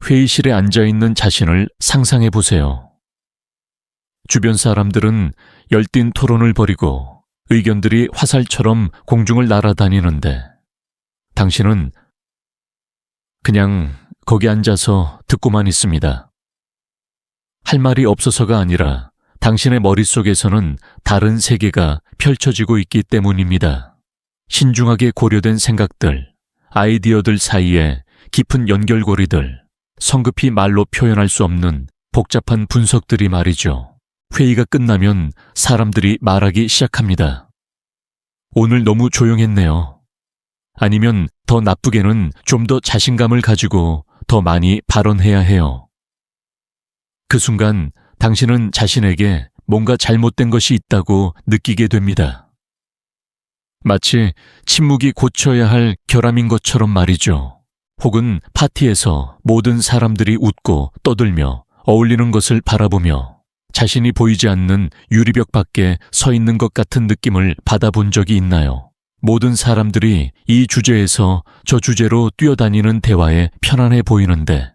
회의실에 앉아있는 자신을 상상해 보세요. 주변 사람들은 열띤 토론을 벌이고 의견들이 화살처럼 공중을 날아다니는데 당신은 그냥 거기 앉아서 듣고만 있습니다. 할 말이 없어서가 아니라 당신의 머릿속에서는 다른 세계가 펼쳐지고 있기 때문입니다. 신중하게 고려된 생각들, 아이디어들 사이에 깊은 연결고리들, 성급히 말로 표현할 수 없는 복잡한 분석들이 말이죠. 회의가 끝나면 사람들이 말하기 시작합니다. 오늘 너무 조용했네요. 아니면 더 나쁘게는 좀 더 자신감을 가지고 더 많이 발언해야 해요. 그 순간 당신은 자신에게 뭔가 잘못된 것이 있다고 느끼게 됩니다. 마치 침묵이 고쳐야 할 결함인 것처럼 말이죠. 혹은 파티에서 모든 사람들이 웃고 떠들며 어울리는 것을 바라보며 자신이 보이지 않는 유리벽 밖에 서 있는 것 같은 느낌을 받아본 적이 있나요? 모든 사람들이 이 주제에서 저 주제로 뛰어다니는 대화에 편안해 보이는데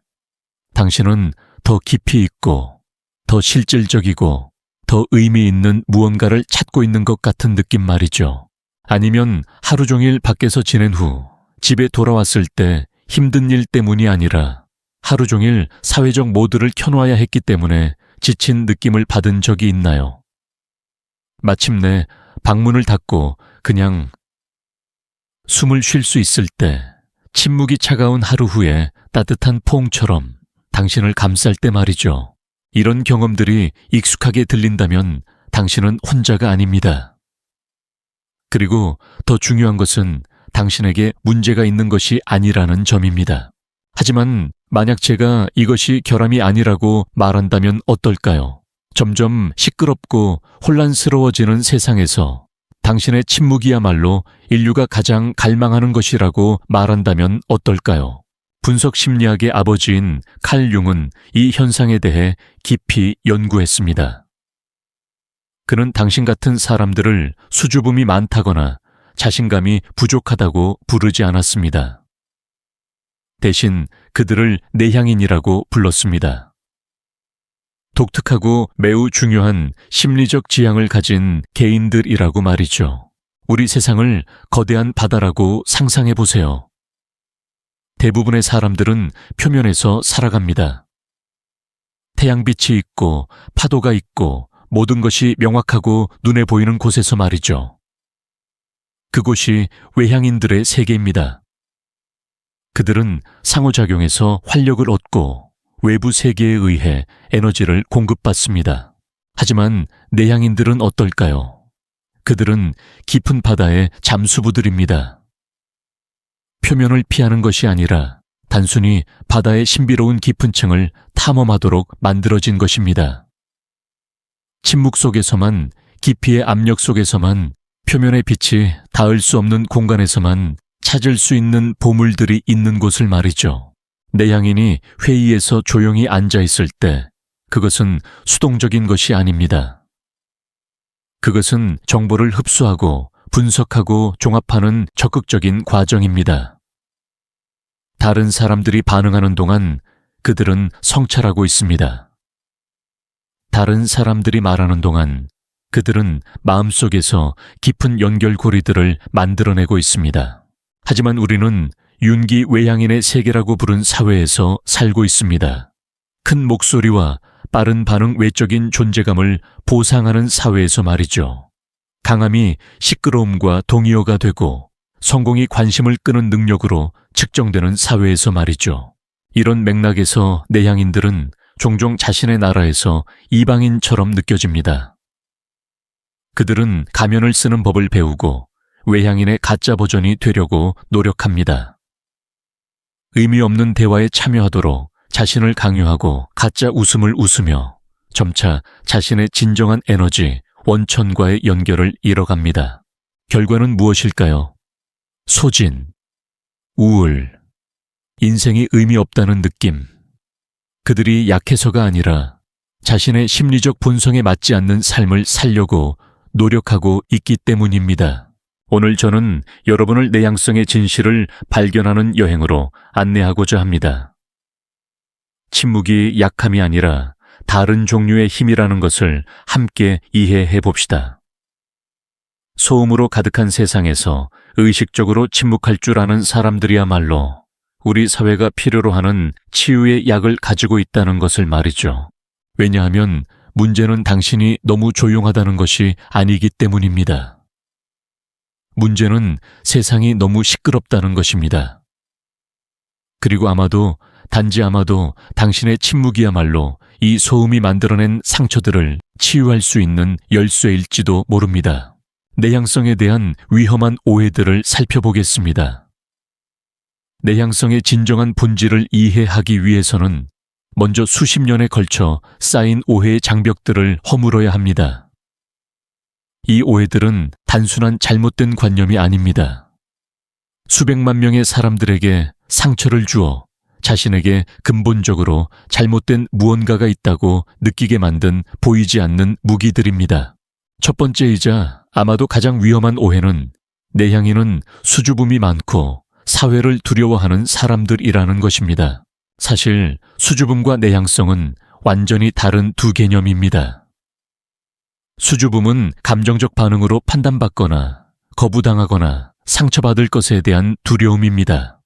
당신은 더 깊이 있고 더 실질적이고 더 의미 있는 무언가를 찾고 있는 것 같은 느낌 말이죠. 아니면 하루 종일 밖에서 지낸 후 집에 돌아왔을 때 힘든 일 때문이 아니라 하루 종일 사회적 모드를 켜놓아야 했기 때문에 지친 느낌을 받은 적이 있나요? 마침내 방문을 닫고 그냥 숨을 쉴 수 있을 때 침묵이 차가운 하루 후에 따뜻한 포옹처럼 당신을 감쌀 때 말이죠. 이런 경험들이 익숙하게 들린다면 당신은 혼자가 아닙니다. 그리고 더 중요한 것은 당신에게 문제가 있는 것이 아니라는 점입니다. 하지만 만약 제가 이것이 결함이 아니라고 말한다면 어떨까요? 점점 시끄럽고 혼란스러워지는 세상에서 당신의 침묵이야말로 인류가 가장 갈망하는 것이라고 말한다면 어떨까요? 분석 심리학의 아버지인 칼 융은 이 현상에 대해 깊이 연구했습니다. 그는 당신 같은 사람들을 수줍음이 많다거나 자신감이 부족하다고 부르지 않았습니다. 대신 그들을 내향인이라고 불렀습니다. 독특하고 매우 중요한 심리적 지향을 가진 개인들이라고 말이죠. 우리 세상을 거대한 바다라고 상상해 보세요. 대부분의 사람들은 표면에서 살아갑니다. 태양빛이 있고 파도가 있고 모든 것이 명확하고 눈에 보이는 곳에서 말이죠. 그곳이 외향인들의 세계입니다. 그들은 상호작용에서 활력을 얻고 외부 세계에 의해 에너지를 공급받습니다. 하지만 내향인들은 어떨까요? 그들은 깊은 바다의 잠수부들입니다. 표면을 피하는 것이 아니라 단순히 바다의 신비로운 깊은 층을 탐험하도록 만들어진 것입니다. 침묵 속에서만, 깊이의 압력 속에서만, 표면의 빛이 닿을 수 없는 공간에서만 찾을 수 있는 보물들이 있는 곳을 말이죠. 내향인이 회의에서 조용히 앉아 있을 때 그것은 수동적인 것이 아닙니다. 그것은 정보를 흡수하고 분석하고 종합하는 적극적인 과정입니다. 다른 사람들이 반응하는 동안 그들은 성찰하고 있습니다. 다른 사람들이 말하는 동안 그들은 마음속에서 깊은 연결고리들을 만들어내고 있습니다. 하지만 우리는 윤기 외향인의 세계라고 부른 사회에서 살고 있습니다. 큰 목소리와 빠른 반응 외적인 존재감을 보상하는 사회에서 말이죠. 강함이 시끄러움과 동의어가 되고 성공이 관심을 끄는 능력으로 측정되는 사회에서 말이죠. 이런 맥락에서 내향인들은 종종 자신의 나라에서 이방인처럼 느껴집니다. 그들은 가면을 쓰는 법을 배우고 외향인의 가짜 버전이 되려고 노력합니다. 의미 없는 대화에 참여하도록 자신을 강요하고 가짜 웃음을 웃으며 점차 자신의 진정한 에너지, 원천과의 연결을 잃어갑니다. 결과는 무엇일까요? 소진, 우울, 인생이 의미 없다는 느낌. 그들이 약해서가 아니라 자신의 심리적 본성에 맞지 않는 삶을 살려고 노력하고 있기 때문입니다. 오늘 저는 여러분을 내향성의 진실을 발견하는 여행으로 안내하고자 합니다. 침묵이 약함이 아니라 다른 종류의 힘이라는 것을 함께 이해해 봅시다. 소음으로 가득한 세상에서 의식적으로 침묵할 줄 아는 사람들이야말로 우리 사회가 필요로 하는 치유의 약을 가지고 있다는 것을 말이죠. 왜냐하면 문제는 당신이 너무 조용하다는 것이 아니기 때문입니다. 문제는 세상이 너무 시끄럽다는 것입니다. 그리고 단지 아마도 당신의 침묵이야말로 이 소음이 만들어낸 상처들을 치유할 수 있는 열쇠일지도 모릅니다. 내향성에 대한 위험한 오해들을 살펴보겠습니다. 내향성의 진정한 본질을 이해하기 위해서는 먼저 수십 년에 걸쳐 쌓인 오해의 장벽들을 허물어야 합니다. 이 오해들은 단순한 잘못된 관념이 아닙니다. 수백만 명의 사람들에게 상처를 주어 자신에게 근본적으로 잘못된 무언가가 있다고 느끼게 만든 보이지 않는 무기들입니다. 첫 번째이자 아마도 가장 위험한 오해는 내향인은 수줍음이 많고 사회를 두려워하는 사람들이라는 것입니다. 사실 수줍음과 내향성은 완전히 다른 두 개념입니다. 수줍음은 감정적 반응으로 판단받거나 거부당하거나 상처받을 것에 대한 두려움입니다.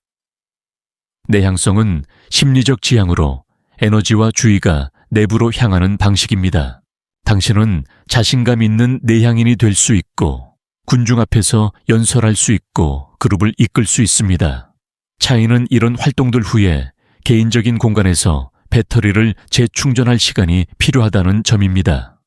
내향성은 심리적 지향으로 에너지와 주의가 내부로 향하는 방식입니다. 당신은 자신감 있는 내향인이 될 수 있고 군중 앞에서 연설할 수 있고 그룹을 이끌 수 있습니다. 차이는 이런 활동들 후에 개인적인 공간에서 배터리를 재충전할 시간이 필요하다는 점입니다.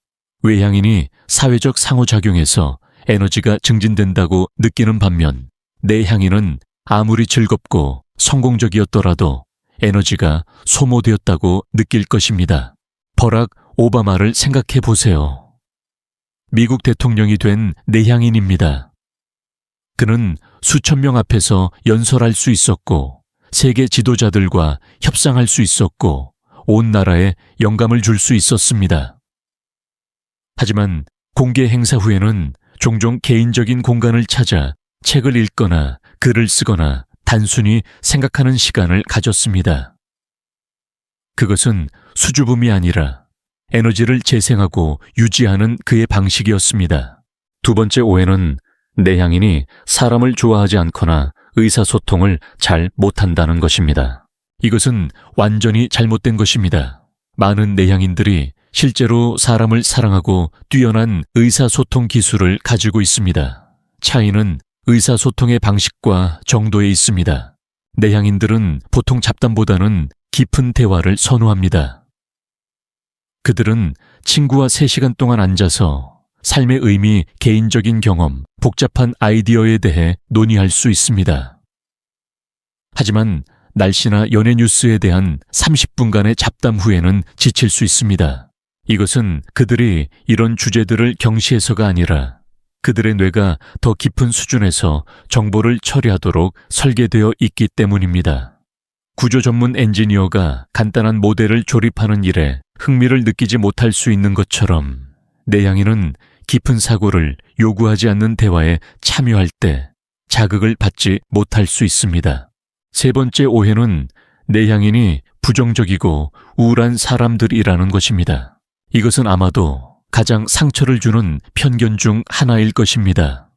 외향인이 사회적 상호작용에서 에너지가 증진된다고 느끼는 반면 내향인은 아무리 즐겁고 성공적이었더라도 에너지가 소모되었다고 느낄 것입니다. 버락 오바마를 생각해 보세요. 미국 대통령이 된 내향인입니다. 그는 수천 명 앞에서 연설할 수 있었고 세계 지도자들과 협상할 수 있었고 온 나라에 영감을 줄 수 있었습니다. 하지만 공개 행사 후에는 종종 개인적인 공간을 찾아 책을 읽거나 글을 쓰거나 단순히 생각하는 시간을 가졌습니다. 그것은 수줍음이 아니라 에너지를 재생하고 유지하는 그의 방식이었습니다. 두 번째 오해는 내향인이 사람을 좋아하지 않거나 의사소통을 잘 못한다는 것입니다. 이것은 완전히 잘못된 것입니다. 많은 내향인들이 실제로 사람을 사랑하고 뛰어난 의사소통 기술을 가지고 있습니다. 차이는 의사소통의 방식과 정도에 있습니다. 내향인들은 보통 잡담보다는 깊은 대화를 선호합니다. 그들은 친구와 3시간 동안 앉아서 삶의 의미, 개인적인 경험, 복잡한 아이디어에 대해 논의할 수 있습니다. 하지만 날씨나 연예 뉴스에 대한 30분간의 잡담 후에는 지칠 수 있습니다. 이것은 그들이 이런 주제들을 경시해서가 아니라 그들의 뇌가 더 깊은 수준에서 정보를 처리하도록 설계되어 있기 때문입니다. 구조 전문 엔지니어가 간단한 모델을 조립하는 일에 흥미를 느끼지 못할 수 있는 것처럼 내향인은 깊은 사고를 요구하지 않는 대화에 참여할 때 자극을 받지 못할 수 있습니다. 세 번째 오해는 내향인이 부정적이고 우울한 사람들이라는 것입니다. 이것은 아마도 가장 상처를 주는 편견 중 하나일 것입니다.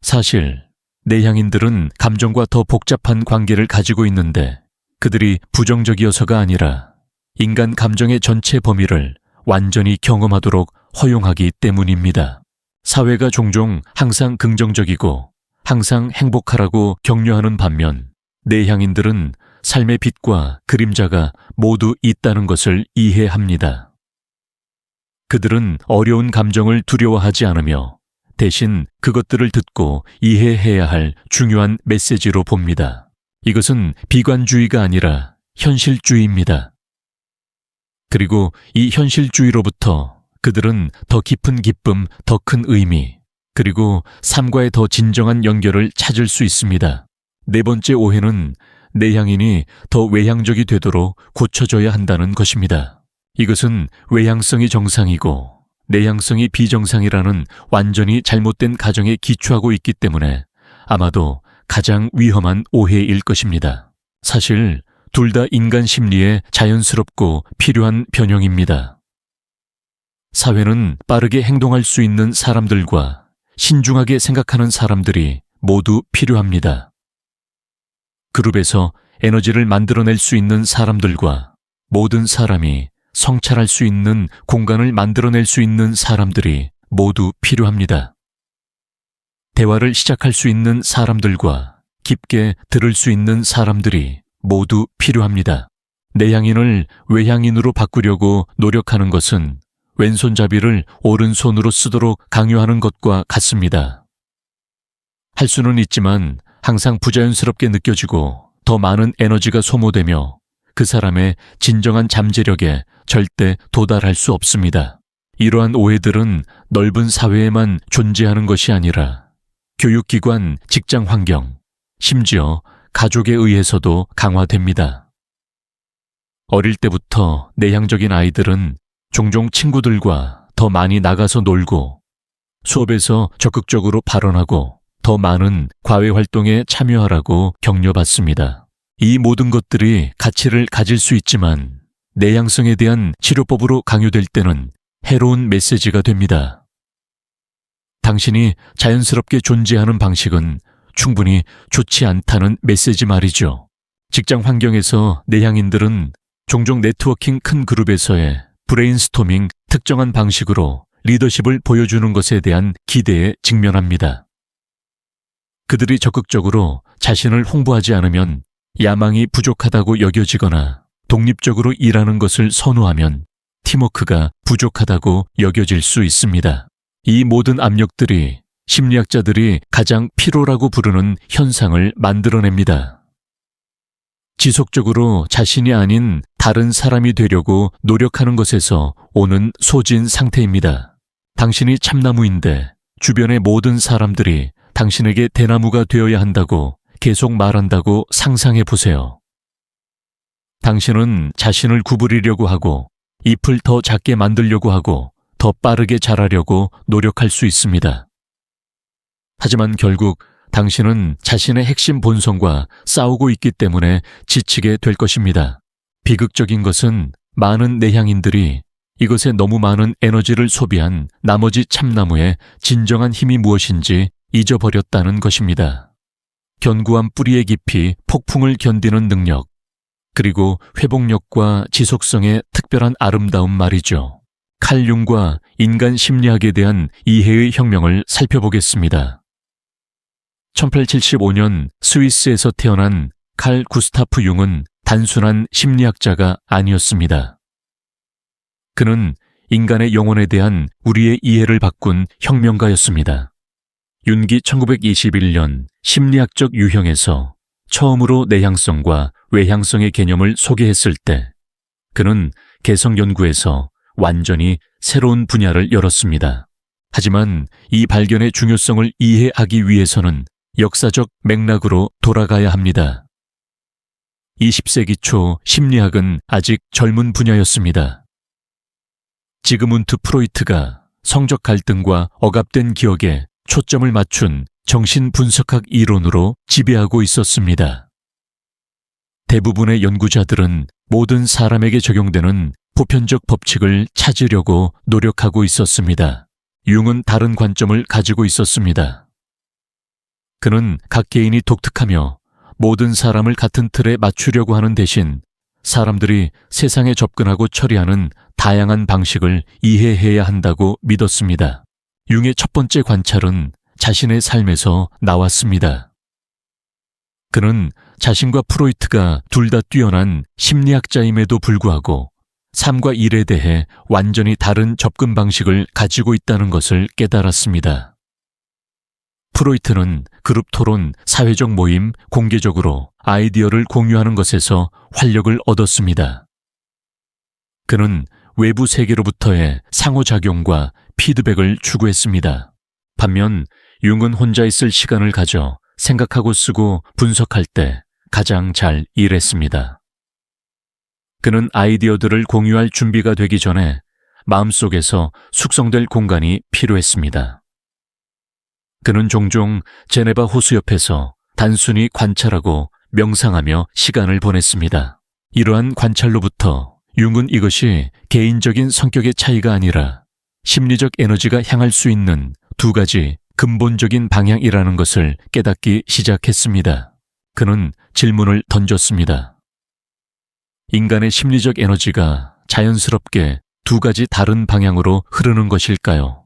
사실 내향인들은 감정과 더 복잡한 관계를 가지고 있는데 그들이 부정적이어서가 아니라 인간 감정의 전체 범위를 완전히 경험하도록 허용하기 때문입니다. 사회가 종종 항상 긍정적이고 항상 행복하라고 격려하는 반면 내향인들은 삶의 빛과 그림자가 모두 있다는 것을 이해합니다. 그들은 어려운 감정을 두려워하지 않으며 대신 그것들을 듣고 이해해야 할 중요한 메시지로 봅니다. 이것은 비관주의가 아니라 현실주의입니다. 그리고 이 현실주의로부터 그들은 더 깊은 기쁨, 더 큰 의미, 그리고 삶과의 더 진정한 연결을 찾을 수 있습니다. 네 번째 오해는 내향인이 더 외향적이 되도록 고쳐져야 한다는 것입니다. 이것은 외향성이 정상이고 내향성이 비정상이라는 완전히 잘못된 가정에 기초하고 있기 때문에 아마도 가장 위험한 오해일 것입니다. 사실 둘 다 인간 심리에 자연스럽고 필요한 변형입니다. 사회는 빠르게 행동할 수 있는 사람들과 신중하게 생각하는 사람들이 모두 필요합니다. 그룹에서 에너지를 만들어낼 수 있는 사람들과 모든 사람이 성찰할 수 있는 공간을 만들어낼 수 있는 사람들이 모두 필요합니다. 대화를 시작할 수 있는 사람들과 깊게 들을 수 있는 사람들이 모두 필요합니다. 내향인을 외향인으로 바꾸려고 노력하는 것은 왼손잡이를 오른손으로 쓰도록 강요하는 것과 같습니다. 할 수는 있지만 항상 부자연스럽게 느껴지고 더 많은 에너지가 소모되며 그 사람의 진정한 잠재력에 절대 도달할 수 없습니다. 이러한 오해들은 넓은 사회에만 존재하는 것이 아니라 교육기관, 직장 환경, 심지어 가족에 의해서도 강화됩니다. 어릴 때부터 내향적인 아이들은 종종 친구들과 더 많이 나가서 놀고 수업에서 적극적으로 발언하고 더 많은 과외 활동에 참여하라고 격려받습니다. 이 모든 것들이 가치를 가질 수 있지만 내향성에 대한 치료법으로 강요될 때는 해로운 메시지가 됩니다. 당신이 자연스럽게 존재하는 방식은 충분히 좋지 않다는 메시지 말이죠. 직장 환경에서 내향인들은 종종 네트워킹 큰 그룹에서의 브레인스토밍 특정한 방식으로 리더십을 보여주는 것에 대한 기대에 직면합니다. 그들이 적극적으로 자신을 홍보하지 않으면 야망이 부족하다고 여겨지거나 독립적으로 일하는 것을 선호하면 팀워크가 부족하다고 여겨질 수 있습니다. 이 모든 압력들이 심리학자들이 가장 피로라고 부르는 현상을 만들어냅니다. 지속적으로 자신이 아닌 다른 사람이 되려고 노력하는 것에서 오는 소진 상태입니다. 당신이 참나무인데 주변의 모든 사람들이 당신에게 대나무가 되어야 한다고 계속 말한다고 상상해 보세요. 당신은 자신을 구부리려고 하고 잎을 더 작게 만들려고 하고 더 빠르게 자라려고 노력할 수 있습니다. 하지만 결국 당신은 자신의 핵심 본성과 싸우고 있기 때문에 지치게 될 것입니다. 비극적인 것은 많은 내향인들이 이것에 너무 많은 에너지를 소비한 나머지 참나무의 진정한 힘이 무엇인지 잊어버렸다는 것입니다. 견고한 뿌리의 깊이 폭풍을 견디는 능력, 그리고 회복력과 지속성의 특별한 아름다움 말이죠. 칼 융과 인간 심리학에 대한 이해의 혁명을 살펴보겠습니다. 1875년 스위스에서 태어난 칼 구스타프 융은 단순한 심리학자가 아니었습니다. 그는 인간의 영혼에 대한 우리의 이해를 바꾼 혁명가였습니다. 윤기 1921년 심리학적 유형에서 처음으로 내향성과 외향성의 개념을 소개했을 때 그는 개성 연구에서 완전히 새로운 분야를 열었습니다. 하지만 이 발견의 중요성을 이해하기 위해서는 역사적 맥락으로 돌아가야 합니다. 20세기 초 심리학은 아직 젊은 분야였습니다. 지그문트 프로이트가 성적 갈등과 억압된 기억에 초점을 맞춘 정신분석학 이론으로 지배하고 있었습니다. 대부분의 연구자들은 모든 사람에게 적용되는 보편적 법칙을 찾으려고 노력하고 있었습니다. 융은 다른 관점을 가지고 있었습니다. 그는 각 개인이 독특하며 모든 사람을 같은 틀에 맞추려고 하는 대신 사람들이 세상에 접근하고 처리하는 다양한 방식을 이해해야 한다고 믿었습니다. 융의 첫 번째 관찰은 자신의 삶에서 나왔습니다. 그는 자신과 프로이트가 둘 다 뛰어난 심리학자임에도 불구하고 삶과 일에 대해 완전히 다른 접근 방식을 가지고 있다는 것을 깨달았습니다. 프로이트는 그룹 토론, 사회적 모임, 공개적으로 아이디어를 공유하는 것에서 활력을 얻었습니다. 그는 외부 세계로부터의 상호작용과 피드백을 추구했습니다. 반면 융은 혼자 있을 시간을 가져 생각하고 쓰고 분석할 때 가장 잘 일했습니다. 그는 아이디어들을 공유할 준비가 되기 전에 마음속에서 숙성될 공간이 필요했습니다. 그는 종종 제네바 호수 옆에서 단순히 관찰하고 명상하며 시간을 보냈습니다. 이러한 관찰로부터 융은 이것이 개인적인 성격의 차이가 아니라 심리적 에너지가 향할 수 있는 두 가지 근본적인 방향이라는 것을 깨닫기 시작했습니다. 그는 질문을 던졌습니다. 인간의 심리적 에너지가 자연스럽게 두 가지 다른 방향으로 흐르는 것일까요?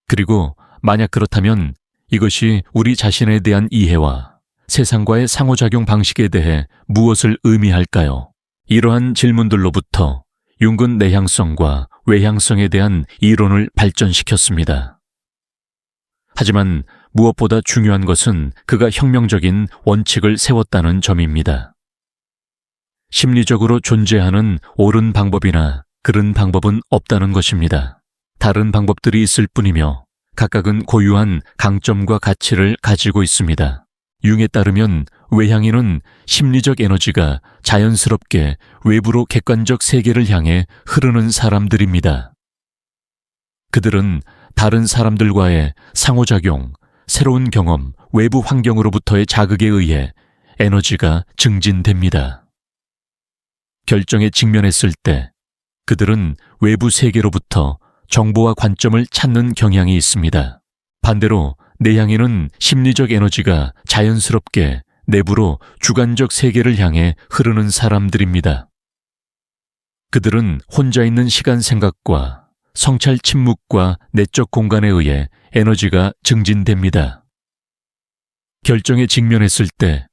그리고 만약 그렇다면 이것이 우리 자신에 대한 이해와 세상과의 상호작용 방식에 대해 무엇을 의미할까요? 이러한 질문들로부터 융은 내향성과 외향성에 대한 이론을 발전시켰습니다. 하지만 무엇보다 중요한 것은 그가 혁명적인 원칙을 세웠다는 점입니다. 심리적으로 존재하는 옳은 방법이나 그른 방법은 없다는 것입니다. 다른 방법들이 있을 뿐이며 각각은 고유한 강점과 가치를 가지고 있습니다. 융에 따르면 외향인은 심리적 에너지가 자연스럽게 외부로 객관적 세계를 향해 흐르는 사람들입니다. 그들은 다른 사람들과의 상호작용, 새로운 경험, 외부 환경으로부터의 자극에 의해 에너지가 증진됩니다. 결정에 직면했을 때 그들은 외부 세계로부터 정보와 관점을 찾는 경향이 있습니다. 반대로 내향인은 심리적 에너지가 자연스럽게 내부로 주관적 세계를 향해 흐르는 사람들입니다. 그들은 혼자 있는 시간 생각과 성찰 침묵과 내적 공간에 의해 에너지가 증진됩니다. 결정에 직면했을 때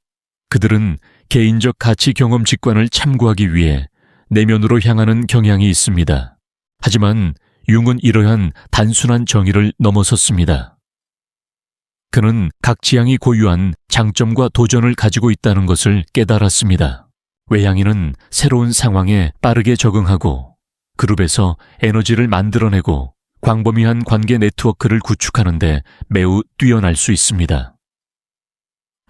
그들은 개인적 가치 경험 직관을 참고하기 위해 내면으로 향하는 경향이 있습니다. 하지만 융은 이러한 단순한 정의를 넘어섰습니다. 그는 각 지향이 고유한 장점과 도전을 가지고 있다는 것을 깨달았습니다. 외향인은 새로운 상황에 빠르게 적응하고 그룹에서 에너지를 만들어내고 광범위한 관계 네트워크를 구축하는데 매우 뛰어날 수 있습니다.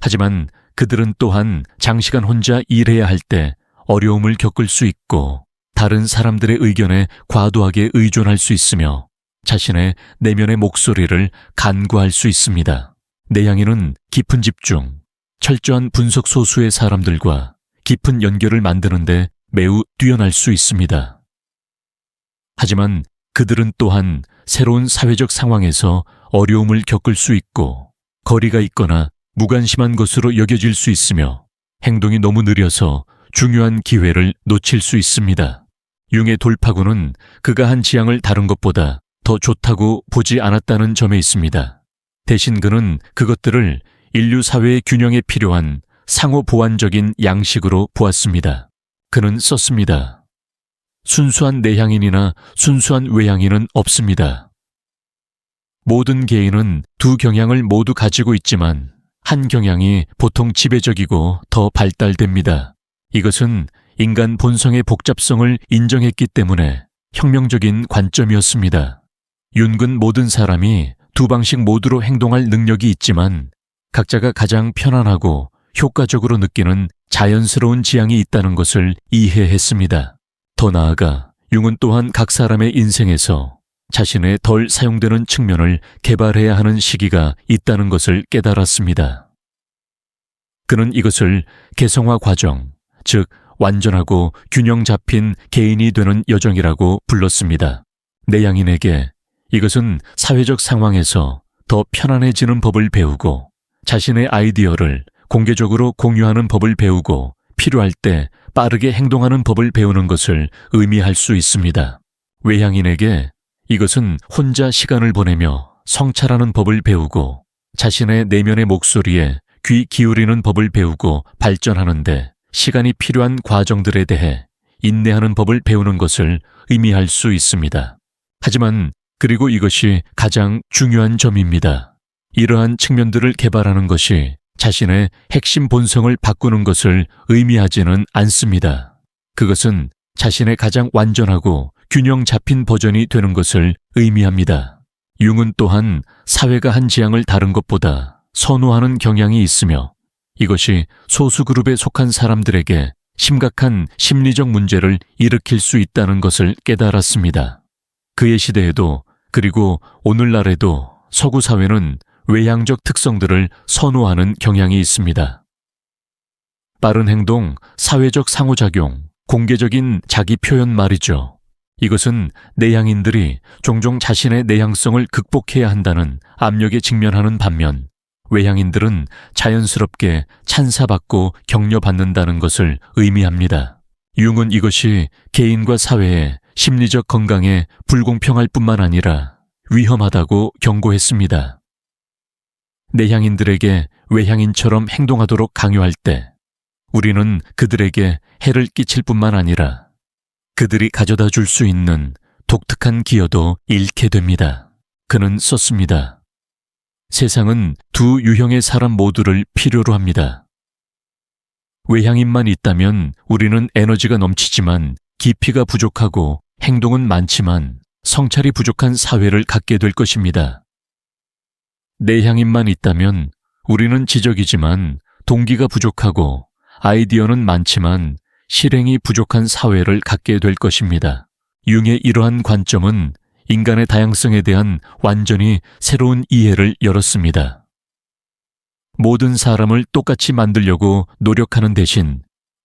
하지만 그들은 또한 장시간 혼자 일해야 할 때 어려움을 겪을 수 있고 다른 사람들의 의견에 과도하게 의존할 수 있으며 자신의 내면의 목소리를 간과할 수 있습니다. 내향인은 깊은 집중, 철저한 분석 소수의 사람들과 깊은 연결을 만드는데 매우 뛰어날 수 있습니다. 하지만 그들은 또한 새로운 사회적 상황에서 어려움을 겪을 수 있고 거리가 있거나 무관심한 것으로 여겨질 수 있으며 행동이 너무 느려서 중요한 기회를 놓칠 수 있습니다. 융의 돌파구는 그가 한 지향을 다른 것보다 더 좋다고 보지 않았다는 점에 있습니다. 대신 그는 그것들을 인류 사회의 균형에 필요한 상호 보완적인 양식으로 보았습니다. 그는 썼습니다. 순수한 내향인이나 순수한 외향인은 없습니다. 모든 개인은 두 경향을 모두 가지고 있지만 한 경향이 보통 지배적이고 더 발달됩니다. 이것은 인간 본성의 복잡성을 인정했기 때문에 혁명적인 관점이었습니다. 융은 모든 사람이 두 방식 모두로 행동할 능력이 있지만 각자가 가장 편안하고 효과적으로 느끼는 자연스러운 지향이 있다는 것을 이해했습니다. 더 나아가 융은 또한 각 사람의 인생에서 자신의 덜 사용되는 측면을 개발해야 하는 시기가 있다는 것을 깨달았습니다. 그는 이것을 개성화 과정, 즉 완전하고 균형 잡힌 개인이 되는 여정이라고 불렀습니다. 내향인에게 이것은 사회적 상황에서 더 편안해지는 법을 배우고 자신의 아이디어를 공개적으로 공유하는 법을 배우고 필요할 때 빠르게 행동하는 법을 배우는 것을 의미할 수 있습니다. 외향인에게 이것은 혼자 시간을 보내며 성찰하는 법을 배우고 자신의 내면의 목소리에 귀 기울이는 법을 배우고 발전하는데 시간이 필요한 과정들에 대해 인내하는 법을 배우는 것을 의미할 수 있습니다. 하지만 그리고 이것이 가장 중요한 점입니다. 이러한 측면들을 개발하는 것이 자신의 핵심 본성을 바꾸는 것을 의미하지는 않습니다. 그것은 자신의 가장 완전하고 균형 잡힌 버전이 되는 것을 의미합니다. 융은 또한 사회가 한 지향을 다른 것보다 선호하는 경향이 있으며 이것이 소수 그룹에 속한 사람들에게 심각한 심리적 문제를 일으킬 수 있다는 것을 깨달았습니다. 그의 시대에도 그리고 오늘날에도 서구 사회는 외향적 특성들을 선호하는 경향이 있습니다. 빠른 행동, 사회적 상호작용, 공개적인 자기 표현 말이죠. 이것은 내향인들이 종종 자신의 내향성을 극복해야 한다는 압력에 직면하는 반면 외향인들은 자연스럽게 찬사받고 격려받는다는 것을 의미합니다. 융은 이것이 개인과 사회의 심리적 건강에 불공평할 뿐만 아니라 위험하다고 경고했습니다. 내향인들에게 외향인처럼 행동하도록 강요할 때 우리는 그들에게 해를 끼칠 뿐만 아니라 그들이 가져다 줄 수 있는 독특한 기여도 잃게 됩니다. 그는 썼습니다. 세상은 두 유형의 사람 모두를 필요로 합니다. 외향인만 있다면 우리는 에너지가 넘치지만 깊이가 부족하고 행동은 많지만 성찰이 부족한 사회를 갖게 될 것입니다. 내향인만 있다면 우리는 지적이지만 동기가 부족하고 아이디어는 많지만 실행이 부족한 사회를 갖게 될 것입니다. 융의 이러한 관점은 인간의 다양성에 대한 완전히 새로운 이해를 열었습니다. 모든 사람을 똑같이 만들려고 노력하는 대신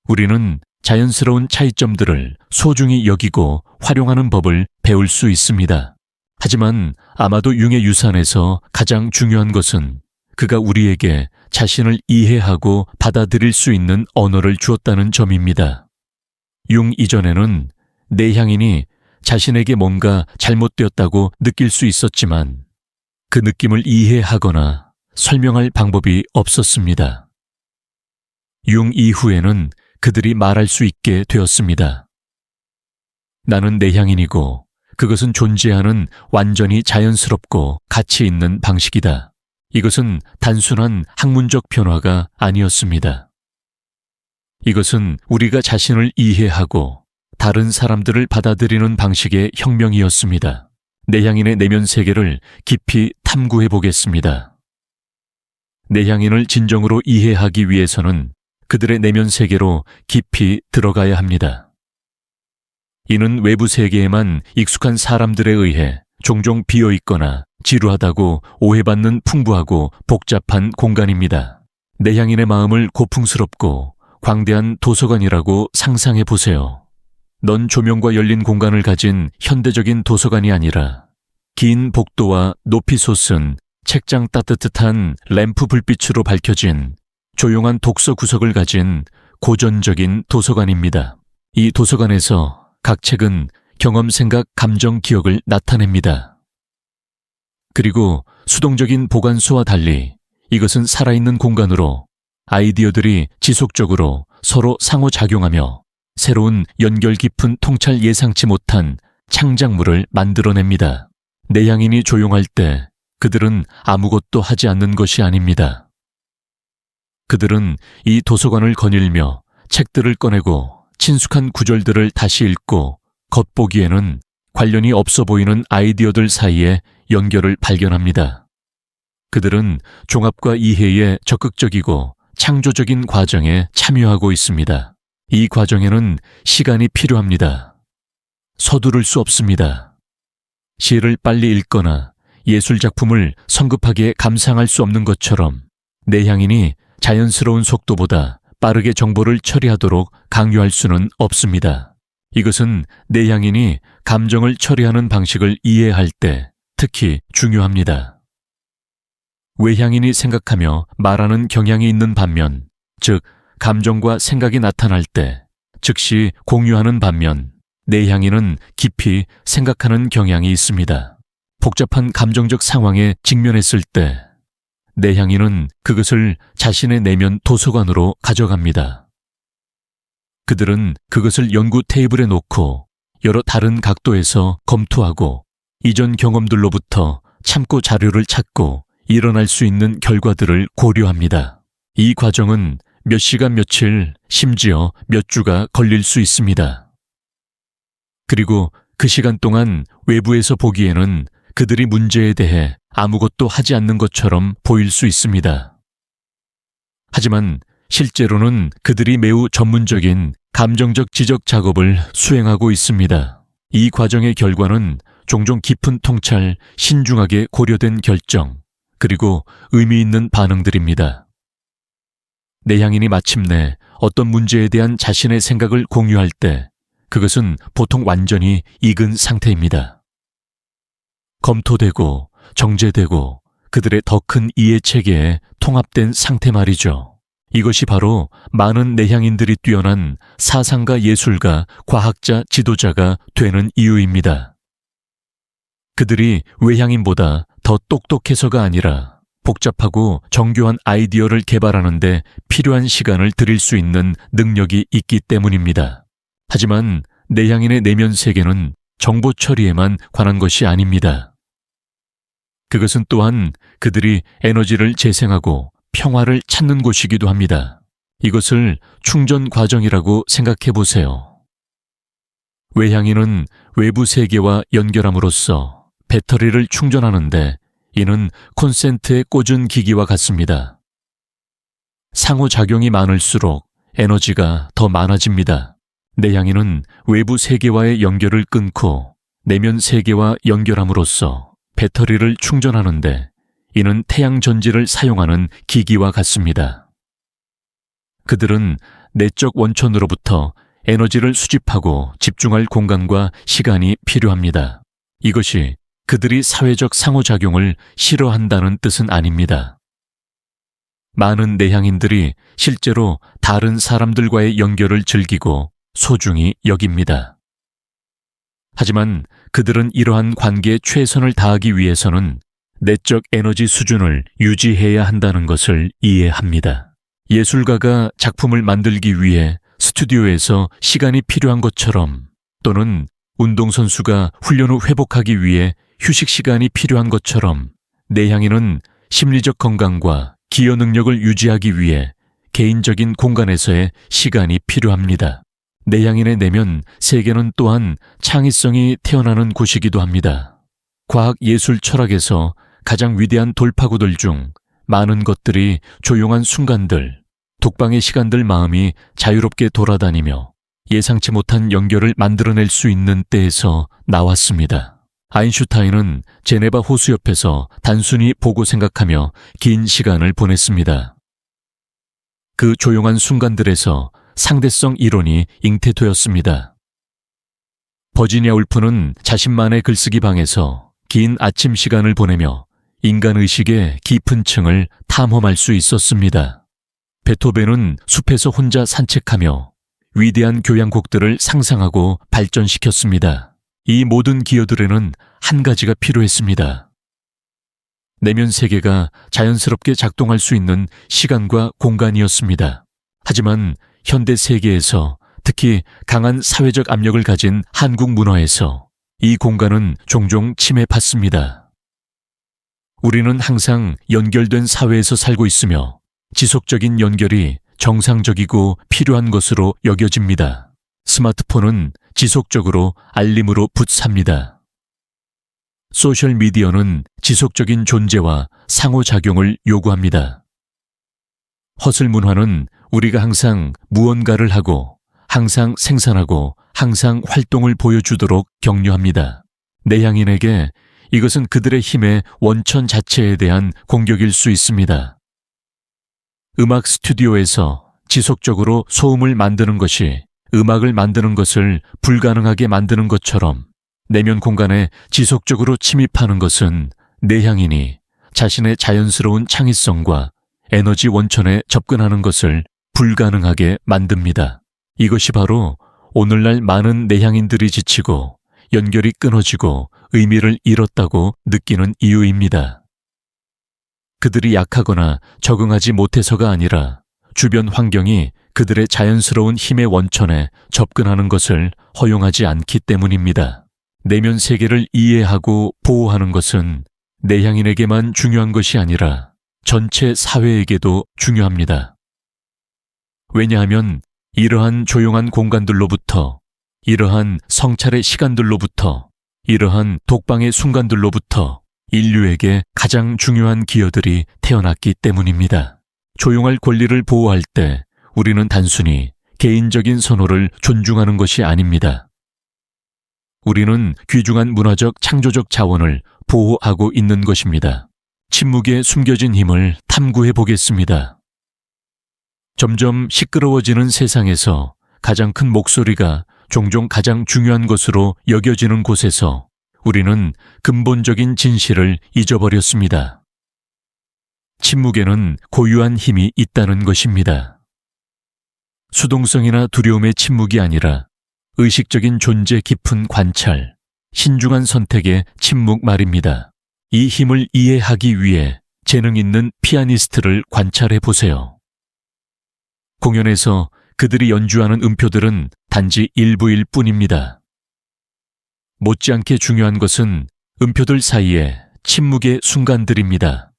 우리는 자연스러운 차이점들을 소중히 여기고 활용하는 법을 배울 수 있습니다. 하지만 아마도 융의 유산에서 가장 중요한 것은 그가 우리에게 자신을 이해하고 받아들일 수 있는 언어를 주었다는 점입니다. 융 이전에는 내향인이 자신에게 뭔가 잘못되었다고 느낄 수 있었지만 그 느낌을 이해하거나 설명할 방법이 없었습니다. 융 이후에는 그들이 말할 수 있게 되었습니다. 나는 내향인이고 그것은 존재하는 완전히 자연스럽고 가치 있는 방식이다. 이것은 단순한 학문적 변화가 아니었습니다. 이것은 우리가 자신을 이해하고 다른 사람들을 받아들이는 방식의 혁명이었습니다. 내향인의 내면 세계를 깊이 탐구해 보겠습니다. 내향인을 진정으로 이해하기 위해서는 그들의 내면 세계로 깊이 들어가야 합니다. 이는 외부 세계에만 익숙한 사람들에 의해 종종 비어있거나 지루하다고 오해받는 풍부하고 복잡한 공간입니다. 내향인의 마음을 고풍스럽고 광대한 도서관이라고 상상해 보세요. 넌 조명과 열린 공간을 가진 현대적인 도서관이 아니라 긴 복도와 높이 솟은 책장 따뜻한 램프 불빛으로 밝혀진 조용한 독서 구석을 가진 고전적인 도서관입니다. 이 도서관에서 각 책은 경험, 생각, 감정, 기억을 나타냅니다. 그리고 수동적인 보관소와 달리 이것은 살아있는 공간으로 아이디어들이 지속적으로 서로 상호작용하며 새로운 연결 깊은 통찰 예상치 못한 창작물을 만들어냅니다. 내향인이 조용할 때 그들은 아무것도 하지 않는 것이 아닙니다. 그들은 이 도서관을 거닐며 책들을 꺼내고 친숙한 구절들을 다시 읽고 겉보기에는 관련이 없어 보이는 아이디어들 사이에 연결을 발견합니다. 그들은 종합과 이해에 적극적이고 창조적인 과정에 참여하고 있습니다. 이 과정에는 시간이 필요합니다. 서두를 수 없습니다. 시를 빨리 읽거나 예술작품을 성급하게 감상할 수 없는 것처럼 내향인이 자연스러운 속도보다 빠르게 정보를 처리하도록 강요할 수는 없습니다. 이것은 내향인이 감정을 처리하는 방식을 이해할 때 특히 중요합니다. 외향인이 생각하며 말하는 경향이 있는 반면, 즉 감정과 생각이 나타날 때 즉시 공유하는 반면 내향인은 깊이 생각하는 경향이 있습니다. 복잡한 감정적 상황에 직면했을 때 내향인은 그것을 자신의 내면 도서관으로 가져갑니다. 그들은 그것을 연구 테이블에 놓고 여러 다른 각도에서 검토하고 이전 경험들로부터 참고 자료를 찾고 일어날 수 있는 결과들을 고려합니다. 이 과정은 몇 시간, 며칠, 심지어 몇 주가 걸릴 수 있습니다. 그리고 그 시간 동안 외부에서 보기에는 그들이 문제에 대해 아무것도 하지 않는 것처럼 보일 수 있습니다. 하지만 실제로는 그들이 매우 전문적인 감정적 지적 작업을 수행하고 있습니다. 이 과정의 결과는 종종 깊은 통찰, 신중하게 고려된 결정, 그리고 의미 있는 반응들입니다. 내향인이 마침내 어떤 문제에 대한 자신의 생각을 공유할 때 그것은 보통 완전히 익은 상태입니다. 검토되고 정제되고 그들의 더 큰 이해 체계에 통합된 상태 말이죠. 이것이 바로 많은 내향인들이 뛰어난 사상가, 예술가, 과학자, 지도자가 되는 이유입니다. 그들이 외향인보다 더 똑똑해서가 아니라 복잡하고 정교한 아이디어를 개발하는 데 필요한 시간을 들일 수 있는 능력이 있기 때문입니다. 하지만 내향인의 내면 세계는 정보 처리에만 관한 것이 아닙니다. 그것은 또한 그들이 에너지를 재생하고 평화를 찾는 곳이기도 합니다. 이것을 충전 과정이라고 생각해 보세요. 외향인은 외부 세계와 연결함으로써 배터리를 충전하는데 이는 콘센트에 꽂은 기기와 같습니다. 상호작용이 많을수록 에너지가 더 많아집니다. 내향인은 외부 세계와의 연결을 끊고 내면 세계와 연결함으로써 배터리를 충전하는데 이는 태양 전지를 사용하는 기기와 같습니다. 그들은 내적 원천으로부터 에너지를 수집하고 집중할 공간과 시간이 필요합니다. 이것이 그들이 사회적 상호작용을 싫어한다는 뜻은 아닙니다. 많은 내향인들이 실제로 다른 사람들과의 연결을 즐기고 소중히 여깁니다. 하지만 그들은 이러한 관계에 최선을 다하기 위해서는 내적 에너지 수준을 유지해야 한다는 것을 이해합니다. 예술가가 작품을 만들기 위해 스튜디오에서 시간이 필요한 것처럼 또는 운동선수가 훈련 후 회복하기 위해 휴식 시간이 필요한 것처럼 내향인은 심리적 건강과 기여 능력을 유지하기 위해 개인적인 공간에서의 시간이 필요합니다. 내향인의 내면 세계는 또한 창의성이 태어나는 곳이기도 합니다. 과학, 예술, 철학에서 가장 위대한 돌파구들 중 많은 것들이 조용한 순간들, 독방의 시간들 마음이 자유롭게 돌아다니며 예상치 못한 연결을 만들어낼 수 있는 때에서 나왔습니다. 아인슈타인은 제네바 호수 옆에서 단순히 보고 생각하며 긴 시간을 보냈습니다. 그 조용한 순간들에서 상대성 이론이 잉태되었습니다. 버지니아 울프는 자신만의 글쓰기 방에서 긴 아침 시간을 보내며 인간의식의 깊은 층을 탐험할 수 있었습니다. 베토벤은 숲에서 혼자 산책하며 위대한 교향곡들을 상상하고 발전시켰습니다. 이 모든 기여들에는 한 가지가 필요했습니다. 내면 세계가 자연스럽게 작동할 수 있는 시간과 공간이었습니다. 하지만 현대 세계에서 특히 강한 사회적 압력을 가진 한국 문화에서 이 공간은 종종 침해받습니다. 우리는 항상 연결된 사회에서 살고 있으며 지속적인 연결이 정상적이고 필요한 것으로 여겨집니다. 스마트폰은 지속적으로 알림으로 붙삽니다. 소셜미디어는 지속적인 존재와 상호작용을 요구합니다. 허슬 문화는 우리가 항상 무언가를 하고 항상 생산하고 항상 활동을 보여주도록 격려합니다. 내향인에게 이것은 그들의 힘의 원천 자체에 대한 공격일 수 있습니다. 음악 스튜디오에서 지속적으로 소음을 만드는 것이 음악을 만드는 것을 불가능하게 만드는 것처럼 내면 공간에 지속적으로 침입하는 것은 내향인이 자신의 자연스러운 창의성과 에너지 원천에 접근하는 것을 불가능하게 만듭니다. 이것이 바로 오늘날 많은 내향인들이 지치고 연결이 끊어지고 의미를 잃었다고 느끼는 이유입니다. 그들이 약하거나 적응하지 못해서가 아니라 주변 환경이 그들의 자연스러운 힘의 원천에 접근하는 것을 허용하지 않기 때문입니다. 내면 세계를 이해하고 보호하는 것은 내향인에게만 중요한 것이 아니라 전체 사회에게도 중요합니다. 왜냐하면 이러한 조용한 공간들로부터, 이러한 성찰의 시간들로부터, 이러한 독방의 순간들로부터 인류에게 가장 중요한 기여들이 태어났기 때문입니다. 조용할 권리를 보호할 때 우리는 단순히 개인적인 선호를 존중하는 것이 아닙니다. 우리는 귀중한 문화적 창조적 자원을 보호하고 있는 것입니다. 침묵에 숨겨진 힘을 탐구해 보겠습니다. 점점 시끄러워지는 세상에서 가장 큰 목소리가 종종 가장 중요한 것으로 여겨지는 곳에서 우리는 근본적인 진실을 잊어버렸습니다. 침묵에는 고유한 힘이 있다는 것입니다. 수동성이나 두려움의 침묵이 아니라 의식적인 존재 깊은 관찰, 신중한 선택의 침묵 말입니다. 이 힘을 이해하기 위해 재능 있는 피아니스트를 관찰해 보세요. 공연에서 그들이 연주하는 음표들은 단지 일부일 뿐입니다. 못지않게 중요한 것은 음표들 사이에 침묵의 순간들입니다.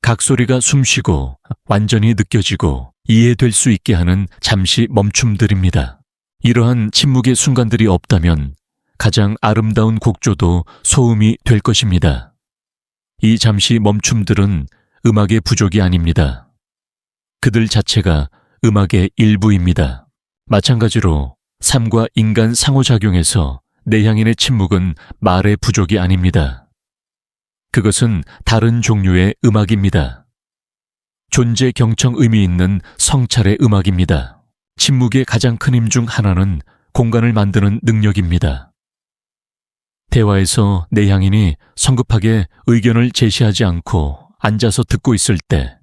각 소리가 숨쉬고 완전히 느껴지고 이해될 수 있게 하는 잠시 멈춤들입니다. 이러한 침묵의 순간들이 없다면 가장 아름다운 곡조도 소음이 될 것입니다. 이 잠시 멈춤들은 음악의 부족이 아닙니다. 그들 자체가 음악의 일부입니다. 마찬가지로 삶과 인간 상호작용에서 내향인의 침묵은 말의 부족이 아닙니다. 그것은 다른 종류의 음악입니다. 존재 경청 의미 있는 성찰의 음악입니다. 침묵의 가장 큰 힘 중 하나는 공간을 만드는 능력입니다. 대화에서 내향인이 성급하게 의견을 제시하지 않고 앉아서 듣고 있을 때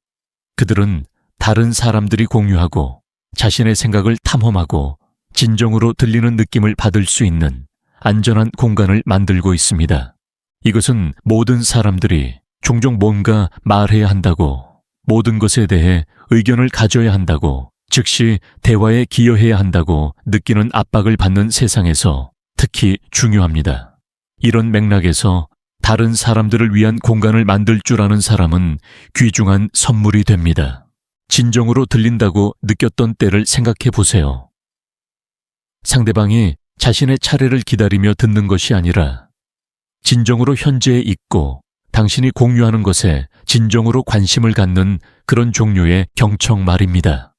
그들은 다른 사람들이 공유하고 자신의 생각을 탐험하고 진정으로 들리는 느낌을 받을 수 있는 안전한 공간을 만들고 있습니다. 이것은 모든 사람들이 종종 뭔가 말해야 한다고, 모든 것에 대해 의견을 가져야 한다고, 즉시 대화에 기여해야 한다고 느끼는 압박을 받는 세상에서 특히 중요합니다. 이런 맥락에서 다른 사람들을 위한 공간을 만들 줄 아는 사람은 귀중한 선물이 됩니다. 진정으로 들린다고 느꼈던 때를 생각해 보세요. 상대방이 자신의 차례를 기다리며 듣는 것이 아니라 진정으로 현재에 있고 당신이 공유하는 것에 진정으로 관심을 갖는 그런 종류의 경청 말입니다.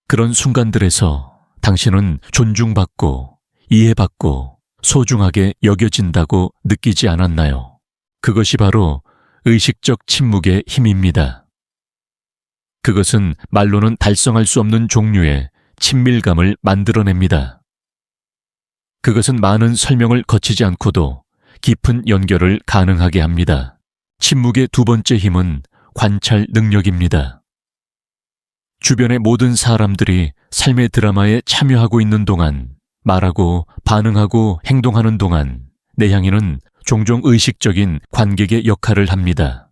그런 순간들에서 당신은 존중받고 이해받고 소중하게 여겨진다고 느끼지 않았나요? 그것이 바로 의식적 침묵의 힘입니다. 그것은 말로는 달성할 수 없는 종류의 친밀감을 만들어냅니다. 그것은 많은 설명을 거치지 않고도 깊은 연결을 가능하게 합니다. 침묵의 두 번째 힘은 관찰 능력입니다. 주변의 모든 사람들이 삶의 드라마에 참여하고 있는 동안, 말하고 반응하고 행동하는 동안 내향인은 종종 의식적인 관객의 역할을 합니다.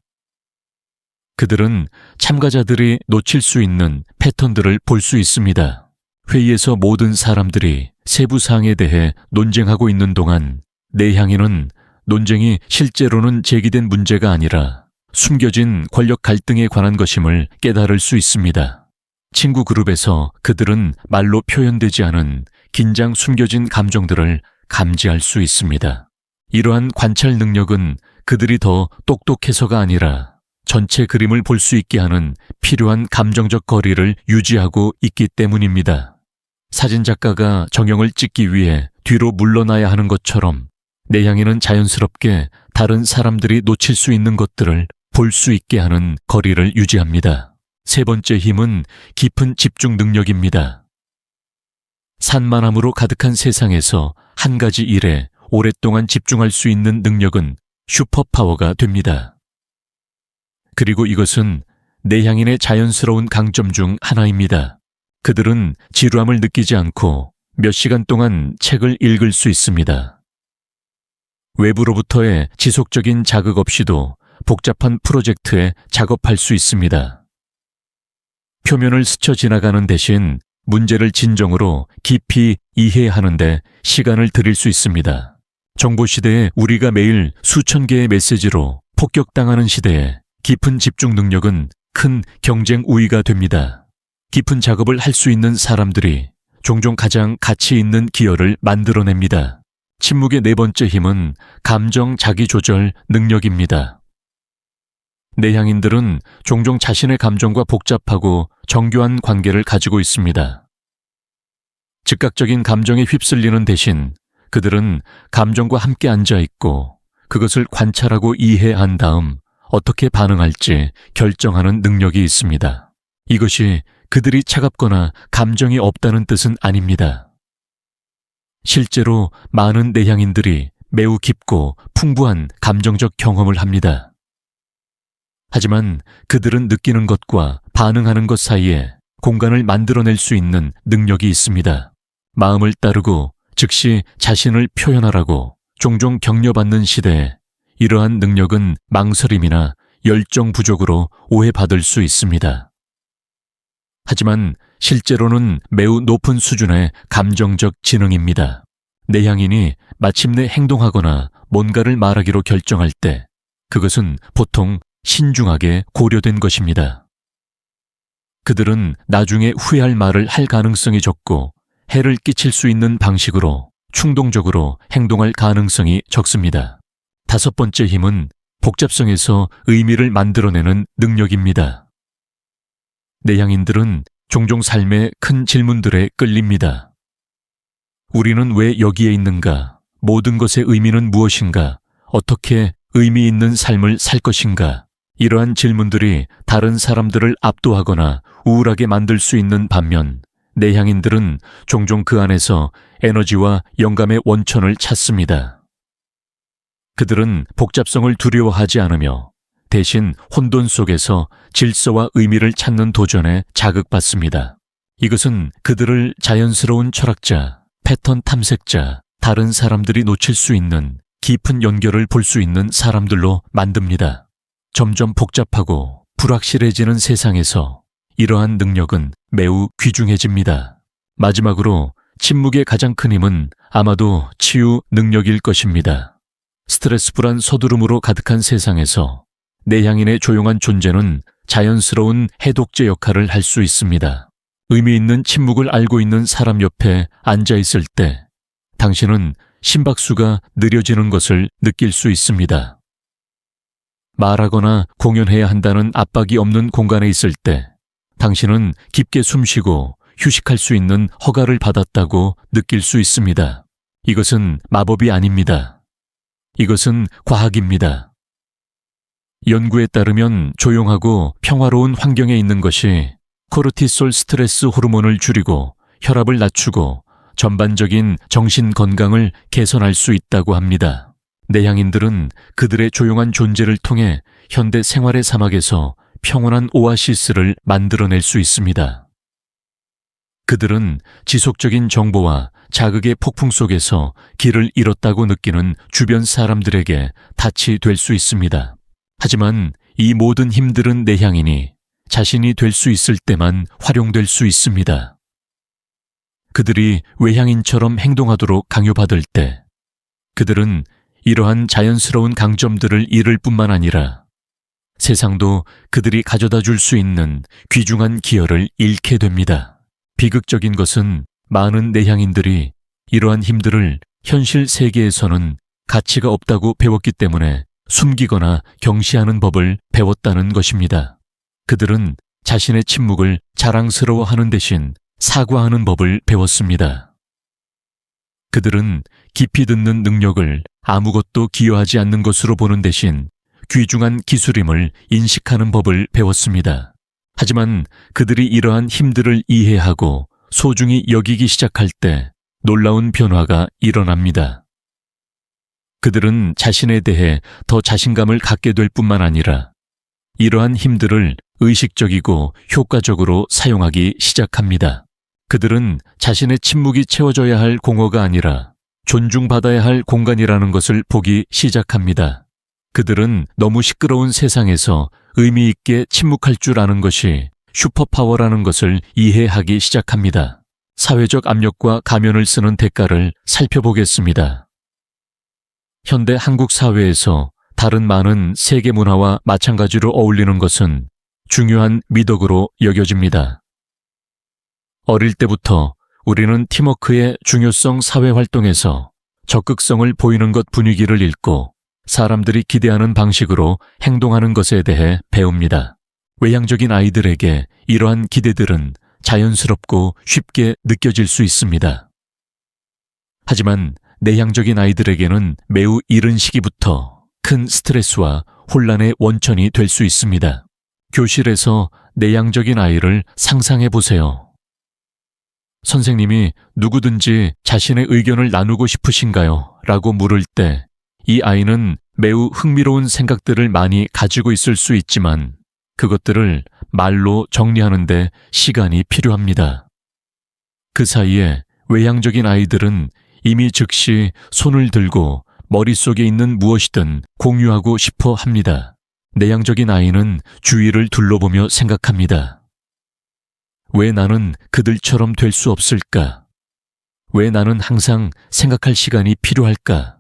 그들은 참가자들이 놓칠 수 있는 패턴들을 볼 수 있습니다. 회의에서 모든 사람들이 세부 사항에 대해 논쟁하고 있는 동안 내향인은 논쟁이 실제로는 제기된 문제가 아니라 숨겨진 권력 갈등에 관한 것임을 깨달을 수 있습니다. 친구 그룹에서 그들은 말로 표현되지 않은 긴장 숨겨진 감정들을 감지할 수 있습니다. 이러한 관찰 능력은 그들이 더 똑똑해서가 아니라 전체 그림을 볼 수 있게 하는 필요한 감정적 거리를 유지하고 있기 때문입니다. 사진작가가 정형을 찍기 위해 뒤로 물러나야 하는 것처럼 내향인은 자연스럽게 다른 사람들이 놓칠 수 있는 것들을 볼 수 있게 하는 거리를 유지합니다. 세 번째 힘은 깊은 집중 능력입니다. 산만함으로 가득한 세상에서 한 가지 일에 오랫동안 집중할 수 있는 능력은 슈퍼파워가 됩니다. 그리고 이것은 내향인의 자연스러운 강점 중 하나입니다. 그들은 지루함을 느끼지 않고 몇 시간 동안 책을 읽을 수 있습니다. 외부로부터의 지속적인 자극 없이도 복잡한 프로젝트에 작업할 수 있습니다. 표면을 스쳐 지나가는 대신 문제를 진정으로 깊이 이해하는데 시간을 들일 수 있습니다. 정보시대에 우리가 매일 수천 개의 메시지로 폭격당하는 시대에 깊은 집중 능력은 큰 경쟁 우위가 됩니다. 깊은 작업을 할 수 있는 사람들이 종종 가장 가치 있는 기여를 만들어냅니다. 침묵의 네 번째 힘은 감정 자기 조절 능력입니다. 내향인들은 종종 자신의 감정과 복잡하고 정교한 관계를 가지고 있습니다. 즉각적인 감정에 휩쓸리는 대신 그들은 감정과 함께 앉아 있고 그것을 관찰하고 이해한 다음 어떻게 반응할지 결정하는 능력이 있습니다. 이것이 그들이 차갑거나 감정이 없다는 뜻은 아닙니다. 실제로 많은 내향인들이 매우 깊고 풍부한 감정적 경험을 합니다. 하지만 그들은 느끼는 것과 반응하는 것 사이에 공간을 만들어낼 수 있는 능력이 있습니다. 마음을 따르고 즉시 자신을 표현하라고 종종 격려받는 시대에 이러한 능력은 망설임이나 열정 부족으로 오해받을 수 있습니다. 하지만 실제로는 매우 높은 수준의 감정적 지능입니다. 내향인이 마침내 행동하거나 뭔가를 말하기로 결정할 때 그것은 보통 신중하게 고려된 것입니다. 그들은 나중에 후회할 말을 할 가능성이 적고 해를 끼칠 수 있는 방식으로 충동적으로 행동할 가능성이 적습니다. 다섯 번째 힘은 복잡성에서 의미를 만들어내는 능력입니다. 내향인들은 종종 삶의 큰 질문들에 끌립니다. 우리는 왜 여기에 있는가? 모든 것의 의미는 무엇인가? 어떻게 의미 있는 삶을 살 것인가? 이러한 질문들이 다른 사람들을 압도하거나 우울하게 만들 수 있는 반면 내향인들은 종종 그 안에서 에너지와 영감의 원천을 찾습니다. 그들은 복잡성을 두려워하지 않으며 대신 혼돈 속에서 질서와 의미를 찾는 도전에 자극받습니다. 이것은 그들을 자연스러운 철학자, 패턴 탐색자, 다른 사람들이 놓칠 수 있는 깊은 연결을 볼 수 있는 사람들로 만듭니다. 점점 복잡하고 불확실해지는 세상에서 이러한 능력은 매우 귀중해집니다. 마지막으로 침묵의 가장 큰 힘은 아마도 치유 능력일 것입니다. 스트레스 불안 서두름으로 가득한 세상에서 내향인의 조용한 존재는 자연스러운 해독제 역할을 할 수 있습니다. 의미 있는 침묵을 알고 있는 사람 옆에 앉아 있을 때 당신은 심박수가 느려지는 것을 느낄 수 있습니다. 말하거나 공연해야 한다는 압박이 없는 공간에 있을 때 당신은 깊게 숨쉬고 휴식할 수 있는 허가를 받았다고 느낄 수 있습니다. 이것은 마법이 아닙니다. 이것은 과학입니다. 연구에 따르면 조용하고 평화로운 환경에 있는 것이 코르티솔 스트레스 호르몬을 줄이고 혈압을 낮추고 전반적인 정신 건강을 개선할 수 있다고 합니다. 내향인들은 그들의 조용한 존재를 통해 현대 생활의 사막에서 평온한 오아시스를 만들어낼 수 있습니다. 그들은 지속적인 정보와 자극의 폭풍 속에서 길을 잃었다고 느끼는 주변 사람들에게 닻이 될 수 있습니다. 하지만 이 모든 힘들은 내향인이 자신이 될 수 있을 때만 활용될 수 있습니다. 그들이 외향인처럼 행동하도록 강요받을 때 그들은 이러한 자연스러운 강점들을 잃을 뿐만 아니라 세상도 그들이 가져다 줄 수 있는 귀중한 기여를 잃게 됩니다. 비극적인 것은 많은 내향인들이 이러한 힘들을 현실 세계에서는 가치가 없다고 배웠기 때문에 숨기거나 경시하는 법을 배웠다는 것입니다. 그들은 자신의 침묵을 자랑스러워하는 대신 사과하는 법을 배웠습니다. 그들은 깊이 듣는 능력을 아무것도 기여하지 않는 것으로 보는 대신 귀중한 기술임을 인식하는 법을 배웠습니다. 하지만 그들이 이러한 힘들을 이해하고 소중히 여기기 시작할 때 놀라운 변화가 일어납니다. 그들은 자신에 대해 더 자신감을 갖게 될 뿐만 아니라 이러한 힘들을 의식적이고 효과적으로 사용하기 시작합니다. 그들은 자신의 침묵이 채워져야 할 공허가 아니라 존중받아야 할 공간이라는 것을 보기 시작합니다. 그들은 너무 시끄러운 세상에서 의미 있게 침묵할 줄 아는 것이 슈퍼파워라는 것을 이해하기 시작합니다. 사회적 압력과 가면을 쓰는 대가를 살펴보겠습니다. 현대 한국 사회에서 다른 많은 세계 문화와 마찬가지로 어울리는 것은 중요한 미덕으로 여겨집니다. 어릴 때부터 우리는 팀워크의 중요성 사회 활동에서 적극성을 보이는 것 분위기를 읽고 사람들이 기대하는 방식으로 행동하는 것에 대해 배웁니다. 외향적인 아이들에게 이러한 기대들은 자연스럽고 쉽게 느껴질 수 있습니다. 하지만 내향적인 아이들에게는 매우 이른 시기부터 큰 스트레스와 혼란의 원천이 될 수 있습니다. 교실에서 내향적인 아이를 상상해 보세요. 선생님이 누구든지 자신의 의견을 나누고 싶으신가요? 라고 물을 때 이 아이는 매우 흥미로운 생각들을 많이 가지고 있을 수 있지만 그것들을 말로 정리하는데 시간이 필요합니다. 그 사이에 외향적인 아이들은 이미 즉시 손을 들고 머릿속에 있는 무엇이든 공유하고 싶어 합니다. 내향적인 아이는 주위를 둘러보며 생각합니다. 왜 나는 그들처럼 될 수 없을까? 왜 나는 항상 생각할 시간이 필요할까?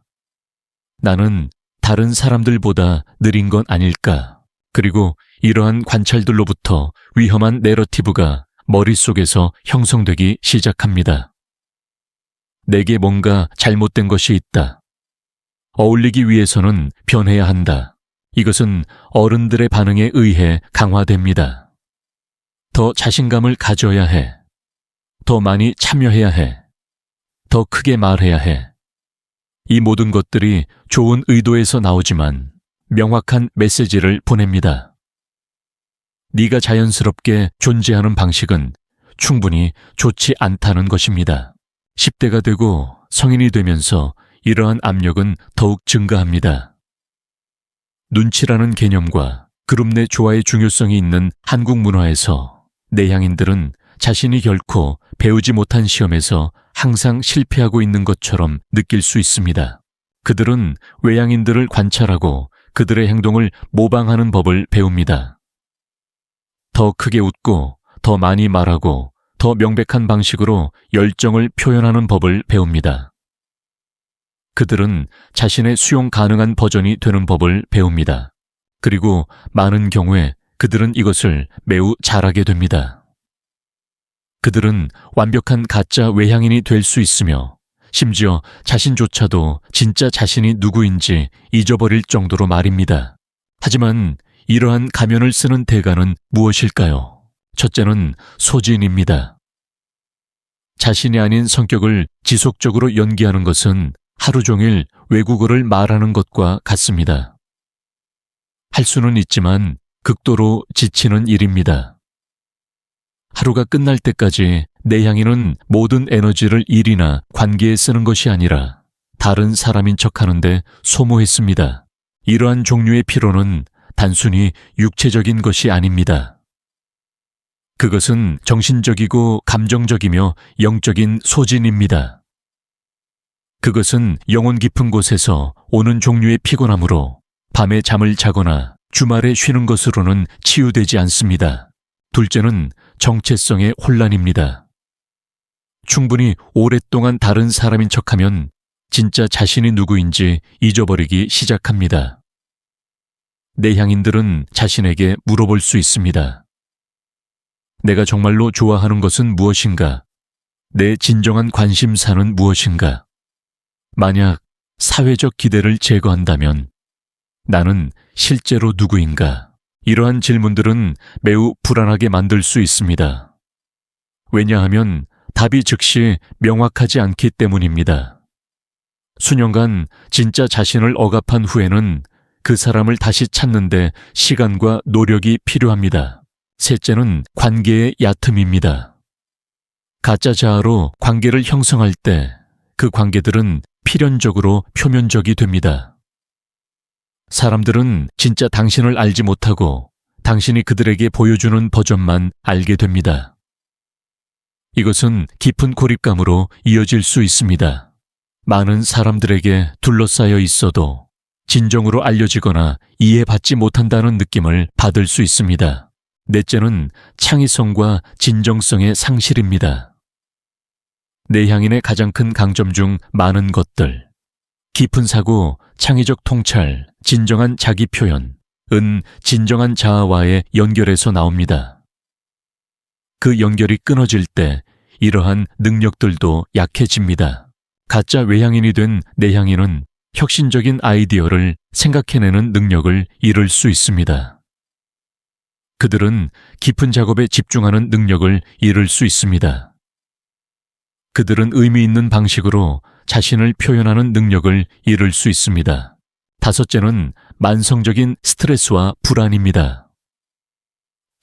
나는 다른 사람들보다 느린 건 아닐까? 그리고 이러한 관찰들로부터 위험한 내러티브가 머릿속에서 형성되기 시작합니다. 내게 뭔가 잘못된 것이 있다. 어울리기 위해서는 변해야 한다. 이것은 어른들의 반응에 의해 강화됩니다. 더 자신감을 가져야 해. 더 많이 참여해야 해. 더 크게 말해야 해. 이 모든 것들이 좋은 의도에서 나오지만 명확한 메시지를 보냅니다. 네가 자연스럽게 존재하는 방식은 충분히 좋지 않다는 것입니다. 10대가 되고 성인이 되면서 이러한 압력은 더욱 증가합니다. 눈치라는 개념과 그룹 내 조화의 중요성이 있는 한국 문화에서 내향인들은 자신이 결코 배우지 못한 시험에서 항상 실패하고 있는 것처럼 느낄 수 있습니다. 그들은 외향인들을 관찰하고 그들의 행동을 모방하는 법을 배웁니다. 더 크게 웃고, 더 많이 말하고, 더 명백한 방식으로 열정을 표현하는 법을 배웁니다. 그들은 자신의 수용 가능한 버전이 되는 법을 배웁니다. 그리고 많은 경우에 그들은 이것을 매우 잘하게 됩니다. 그들은 완벽한 가짜 외향인이 될 수 있으며 심지어 자신조차도 진짜 자신이 누구인지 잊어버릴 정도로 말입니다. 하지만 이러한 가면을 쓰는 대가는 무엇일까요? 첫째는 소진입니다. 자신이 아닌 성격을 지속적으로 연기하는 것은 하루 종일 외국어를 말하는 것과 같습니다. 할 수는 있지만 극도로 지치는 일입니다. 하루가 끝날 때까지 내향인은 모든 에너지를 일이나 관계에 쓰는 것이 아니라 다른 사람인 척하는데 소모했습니다. 이러한 종류의 피로는 단순히 육체적인 것이 아닙니다. 그것은 정신적이고 감정적이며 영적인 소진입니다. 그것은 영혼 깊은 곳에서 오는 종류의 피곤함으로 밤에 잠을 자거나 주말에 쉬는 것으로는 치유되지 않습니다. 둘째는 정체성의 혼란입니다. 충분히 오랫동안 다른 사람인 척하면 진짜 자신이 누구인지 잊어버리기 시작합니다. 내향인들은 자신에게 물어볼 수 있습니다. 내가 정말로 좋아하는 것은 무엇인가? 내 진정한 관심사는 무엇인가? 만약 사회적 기대를 제거한다면 나는 실제로 누구인가? 이러한 질문들은 매우 불안하게 만들 수 있습니다. 왜냐하면 답이 즉시 명확하지 않기 때문입니다. 수년간 진짜 자신을 억압한 후에는 그 사람을 다시 찾는데 시간과 노력이 필요합니다. 셋째는 관계의 얕음입니다. 가짜 자아로 관계를 형성할 때 그 관계들은 필연적으로 표면적이 됩니다. 사람들은 진짜 당신을 알지 못하고 당신이 그들에게 보여주는 버전만 알게 됩니다. 이것은 깊은 고립감으로 이어질 수 있습니다. 많은 사람들에게 둘러싸여 있어도 진정으로 알려지거나 이해받지 못한다는 느낌을 받을 수 있습니다. 넷째는 창의성과 진정성의 상실입니다. 내향인의 가장 큰 강점 중 많은 것들, 깊은 사고, 창의적 통찰, 진정한 자기 표현, 진정한 자아와의 연결에서 나옵니다. 그 연결이 끊어질 때 이러한 능력들도 약해집니다. 가짜 외향인이 된 내향인은 혁신적인 아이디어를 생각해내는 능력을 잃을 수 있습니다. 그들은 깊은 작업에 집중하는 능력을 잃을 수 있습니다. 그들은 의미 있는 방식으로 자신을 표현하는 능력을 잃을 수 있습니다. 다섯째는 만성적인 스트레스와 불안입니다.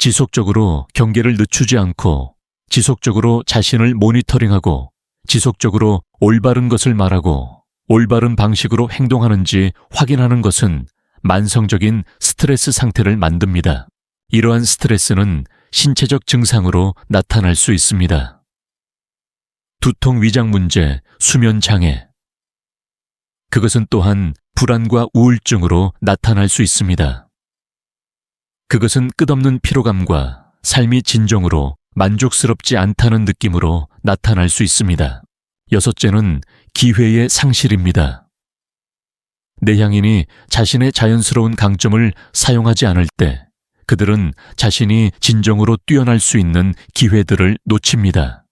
지속적으로 경계를 늦추지 않고 지속적으로 자신을 모니터링하고 지속적으로 올바른 것을 말하고 올바른 방식으로 행동하는지 확인하는 것은 만성적인 스트레스 상태를 만듭니다. 이러한 스트레스는 신체적 증상으로 나타날 수 있습니다. 두통 위장 문제, 수면 장애. 그것은 또한 불안과 우울증으로 나타날 수 있습니다. 그것은 끝없는 피로감과 삶이 진정으로 만족스럽지 않다는 느낌으로 나타날 수 있습니다. 여섯째는 기회의 상실입니다. 내향인이 자신의 자연스러운 강점을 사용하지 않을 때 그들은 자신이 진정으로 뛰어날 수 있는 기회들을 놓칩니다.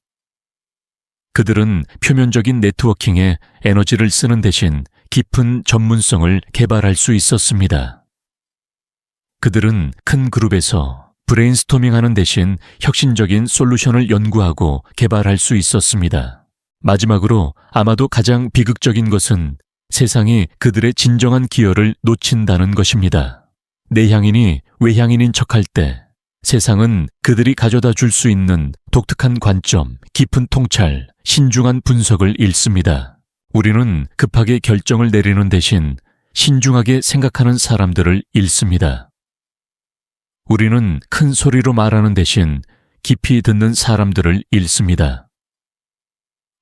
그들은 표면적인 네트워킹에 에너지를 쓰는 대신 깊은 전문성을 개발할 수 있었습니다. 그들은 큰 그룹에서 브레인스토밍하는 대신 혁신적인 솔루션을 연구하고 개발할 수 있었습니다. 마지막으로 아마도 가장 비극적인 것은 세상이 그들의 진정한 기여를 놓친다는 것입니다. 내향인이 외향인인 척할 때 세상은 그들이 가져다 줄 수 있는 독특한 관점, 깊은 통찰, 신중한 분석을 잃습니다. 우리는 급하게 결정을 내리는 대신 신중하게 생각하는 사람들을 잃습니다. 우리는 큰 소리로 말하는 대신 깊이 듣는 사람들을 잃습니다.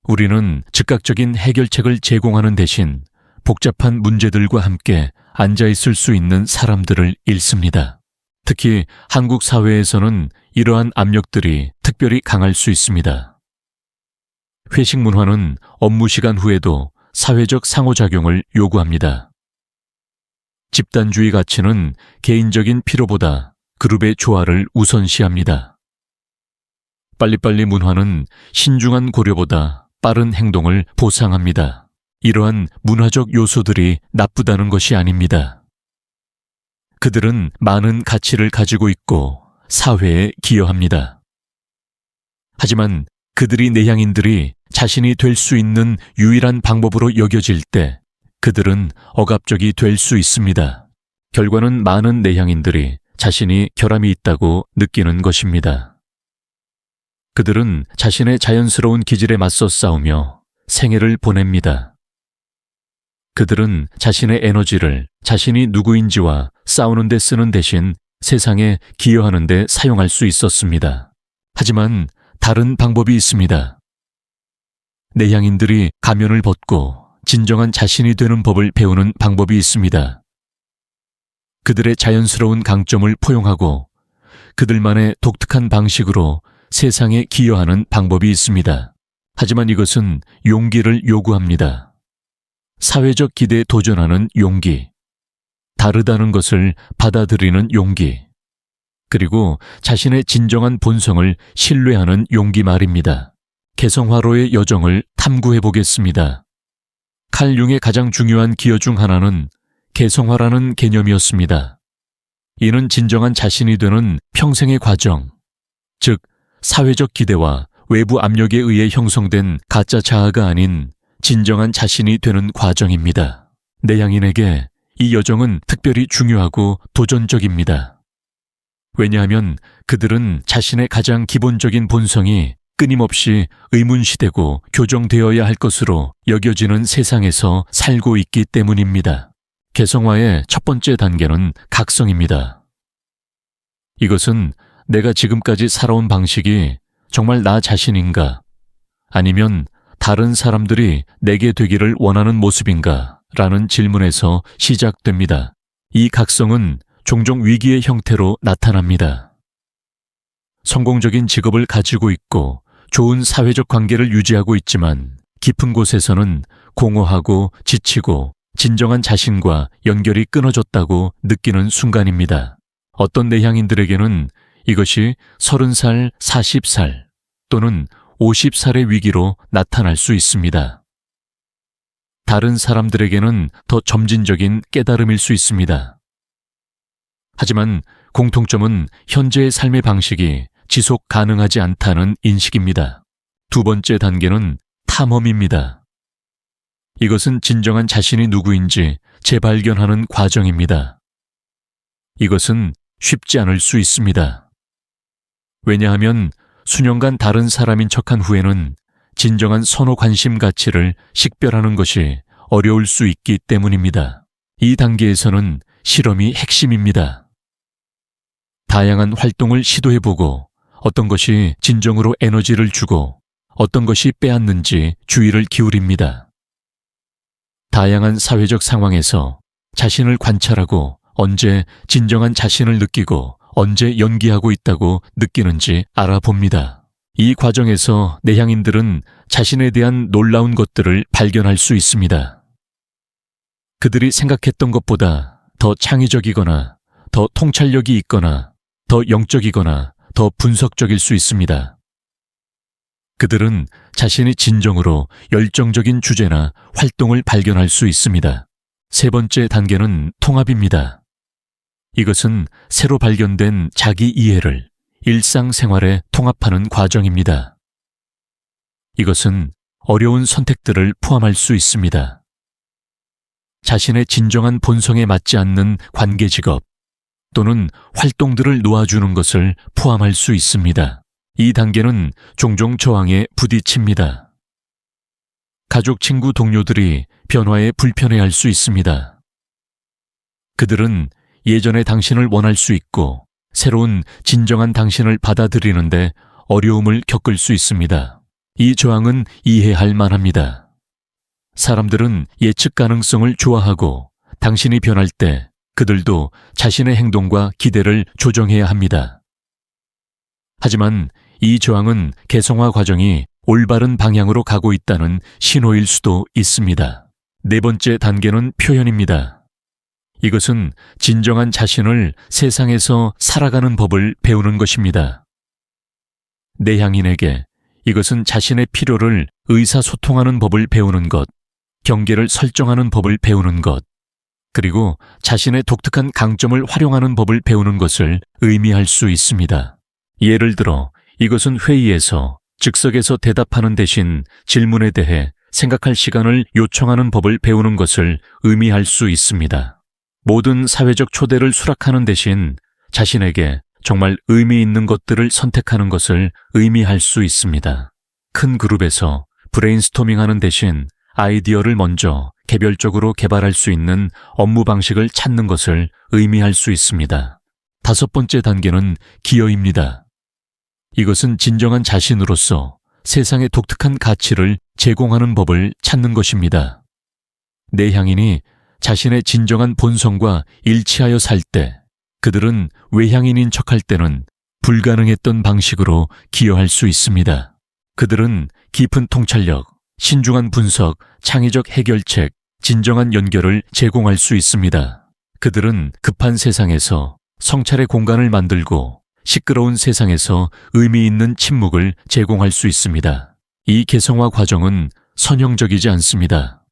우리는 즉각적인 해결책을 제공하는 대신 복잡한 문제들과 함께 앉아있을 수 있는 사람들을 잃습니다. 특히 한국 사회에서는 이러한 압력들이 특별히 강할 수 있습니다. 회식 문화는 업무 시간 후에도 사회적 상호작용을 요구합니다. 집단주의 가치는 개인적인 필요보다 그룹의 조화를 우선시합니다. 빨리빨리 문화는 신중한 고려보다 빠른 행동을 보상합니다. 이러한 문화적 요소들이 나쁘다는 것이 아닙니다. 그들은 많은 가치를 가지고 있고 사회에 기여합니다. 하지만 그들이 내향인들이 자신이 될 수 있는 유일한 방법으로 여겨질 때 그들은 억압적이 될 수 있습니다. 결과는 많은 내향인들이 자신이 결함이 있다고 느끼는 것입니다. 그들은 자신의 자연스러운 기질에 맞서 싸우며 생애를 보냅니다. 그들은 자신의 에너지를 자신이 누구인지와 싸우는 데 쓰는 대신 세상에 기여하는 데 사용할 수 있었습니다. 하지만 다른 방법이 있습니다. 내향인들이 가면을 벗고 진정한 자신이 되는 법을 배우는 방법이 있습니다. 그들의 자연스러운 강점을 포용하고 그들만의 독특한 방식으로 세상에 기여하는 방법이 있습니다. 하지만 이것은 용기를 요구합니다. 사회적 기대에 도전하는 용기, 다르다는 것을 받아들이는 용기, 그리고 자신의 진정한 본성을 신뢰하는 용기 말입니다. 개성화로의 여정을 탐구해 보겠습니다. 칼 융의 가장 중요한 기여 중 하나는 개성화라는 개념이었습니다. 이는 진정한 자신이 되는 평생의 과정, 즉 사회적 기대와 외부 압력에 의해 형성된 가짜 자아가 아닌 진정한 자신이 되는 과정입니다. 내향인에게 이 여정은 특별히 중요하고 도전적입니다. 왜냐하면 그들은 자신의 가장 기본적인 본성이 끊임없이 의문시되고 교정되어야 할 것으로 여겨지는 세상에서 살고 있기 때문입니다. 개성화의 첫 번째 단계는 각성입니다. 이것은 내가 지금까지 살아온 방식이 정말 나 자신인가? 아니면 다른 사람들이 내게 되기를 원하는 모습인가? 라는 질문에서 시작됩니다. 이 각성은 종종 위기의 형태로 나타납니다. 성공적인 직업을 가지고 있고 좋은 사회적 관계를 유지하고 있지만 깊은 곳에서는 공허하고 지치고 진정한 자신과 연결이 끊어졌다고 느끼는 순간입니다. 어떤 내향인들에게는 이것이 30살, 40살 또는 50살의 위기로 나타날 수 있습니다. 다른 사람들에게는 더 점진적인 깨달음일 수 있습니다. 하지만 공통점은 현재의 삶의 방식이 지속 가능하지 않다는 인식입니다. 두 번째 단계는 탐험입니다. 이것은 진정한 자신이 누구인지 재발견하는 과정입니다. 이것은 쉽지 않을 수 있습니다. 왜냐하면 수년간 다른 사람인 척한 후에는 진정한 선호 관심 가치를 식별하는 것이 어려울 수 있기 때문입니다. 이 단계에서는 실험이 핵심입니다. 다양한 활동을 시도해보고 어떤 것이 진정으로 에너지를 주고 어떤 것이 빼앗는지 주의를 기울입니다. 다양한 사회적 상황에서 자신을 관찰하고 언제 진정한 자신을 느끼고 언제 연기하고 있다고 느끼는지 알아봅니다. 이 과정에서 내향인들은 자신에 대한 놀라운 것들을 발견할 수 있습니다. 그들이 생각했던 것보다 더 창의적이거나 더 통찰력이 있거나 더 영적이거나 더 분석적일 수 있습니다. 그들은 자신이 진정으로 열정적인 주제나 활동을 발견할 수 있습니다. 세 번째 단계는 통합입니다. 이것은 새로 발견된 자기 이해를 일상생활에 통합하는 과정입니다. 이것은 어려운 선택들을 포함할 수 있습니다. 자신의 진정한 본성에 맞지 않는 관계 직업 또는 활동들을 놓아주는 것을 포함할 수 있습니다. 이 단계는 종종 저항에 부딪힙니다. 가족, 친구, 동료들이 변화에 불편해할 수 있습니다. 그들은 예전의 당신을 원할 수 있고 새로운 진정한 당신을 받아들이는데 어려움을 겪을 수 있습니다. 이 저항은 이해할 만합니다. 사람들은 예측 가능성을 좋아하고 당신이 변할 때 그들도 자신의 행동과 기대를 조정해야 합니다. 하지만 이 저항은 개성화 과정이 올바른 방향으로 가고 있다는 신호일 수도 있습니다. 네 번째 단계는 표현입니다. 이것은 진정한 자신을 세상에서 살아가는 법을 배우는 것입니다. 내향인에게 이것은 자신의 필요를 의사소통하는 법을 배우는 것, 경계를 설정하는 법을 배우는 것, 그리고 자신의 독특한 강점을 활용하는 법을 배우는 것을 의미할 수 있습니다. 예를 들어 이것은 회의에서 즉석에서 대답하는 대신 질문에 대해 생각할 시간을 요청하는 법을 배우는 것을 의미할 수 있습니다. 모든 사회적 초대를 수락하는 대신 자신에게 정말 의미 있는 것들을 선택하는 것을 의미할 수 있습니다. 큰 그룹에서 브레인스토밍하는 대신 아이디어를 먼저 개별적으로 개발할 수 있는 업무 방식을 찾는 것을 의미할 수 있습니다. 다섯 번째 단계는 기여입니다. 이것은 진정한 자신으로서 세상의 독특한 가치를 제공하는 법을 찾는 것입니다. 내향인이 자신의 진정한 본성과 일치하여 살 때 그들은 외향인인 척할 때는 불가능했던 방식으로 기여할 수 있습니다. 그들은 깊은 통찰력, 신중한 분석, 창의적 해결책, 진정한 연결을 제공할 수 있습니다. 그들은 급한 세상에서 성찰의 공간을 만들고 시끄러운 세상에서 의미 있는 침묵을 제공할 수 있습니다. 이 개성화 과정은 선형적이지 않습니다.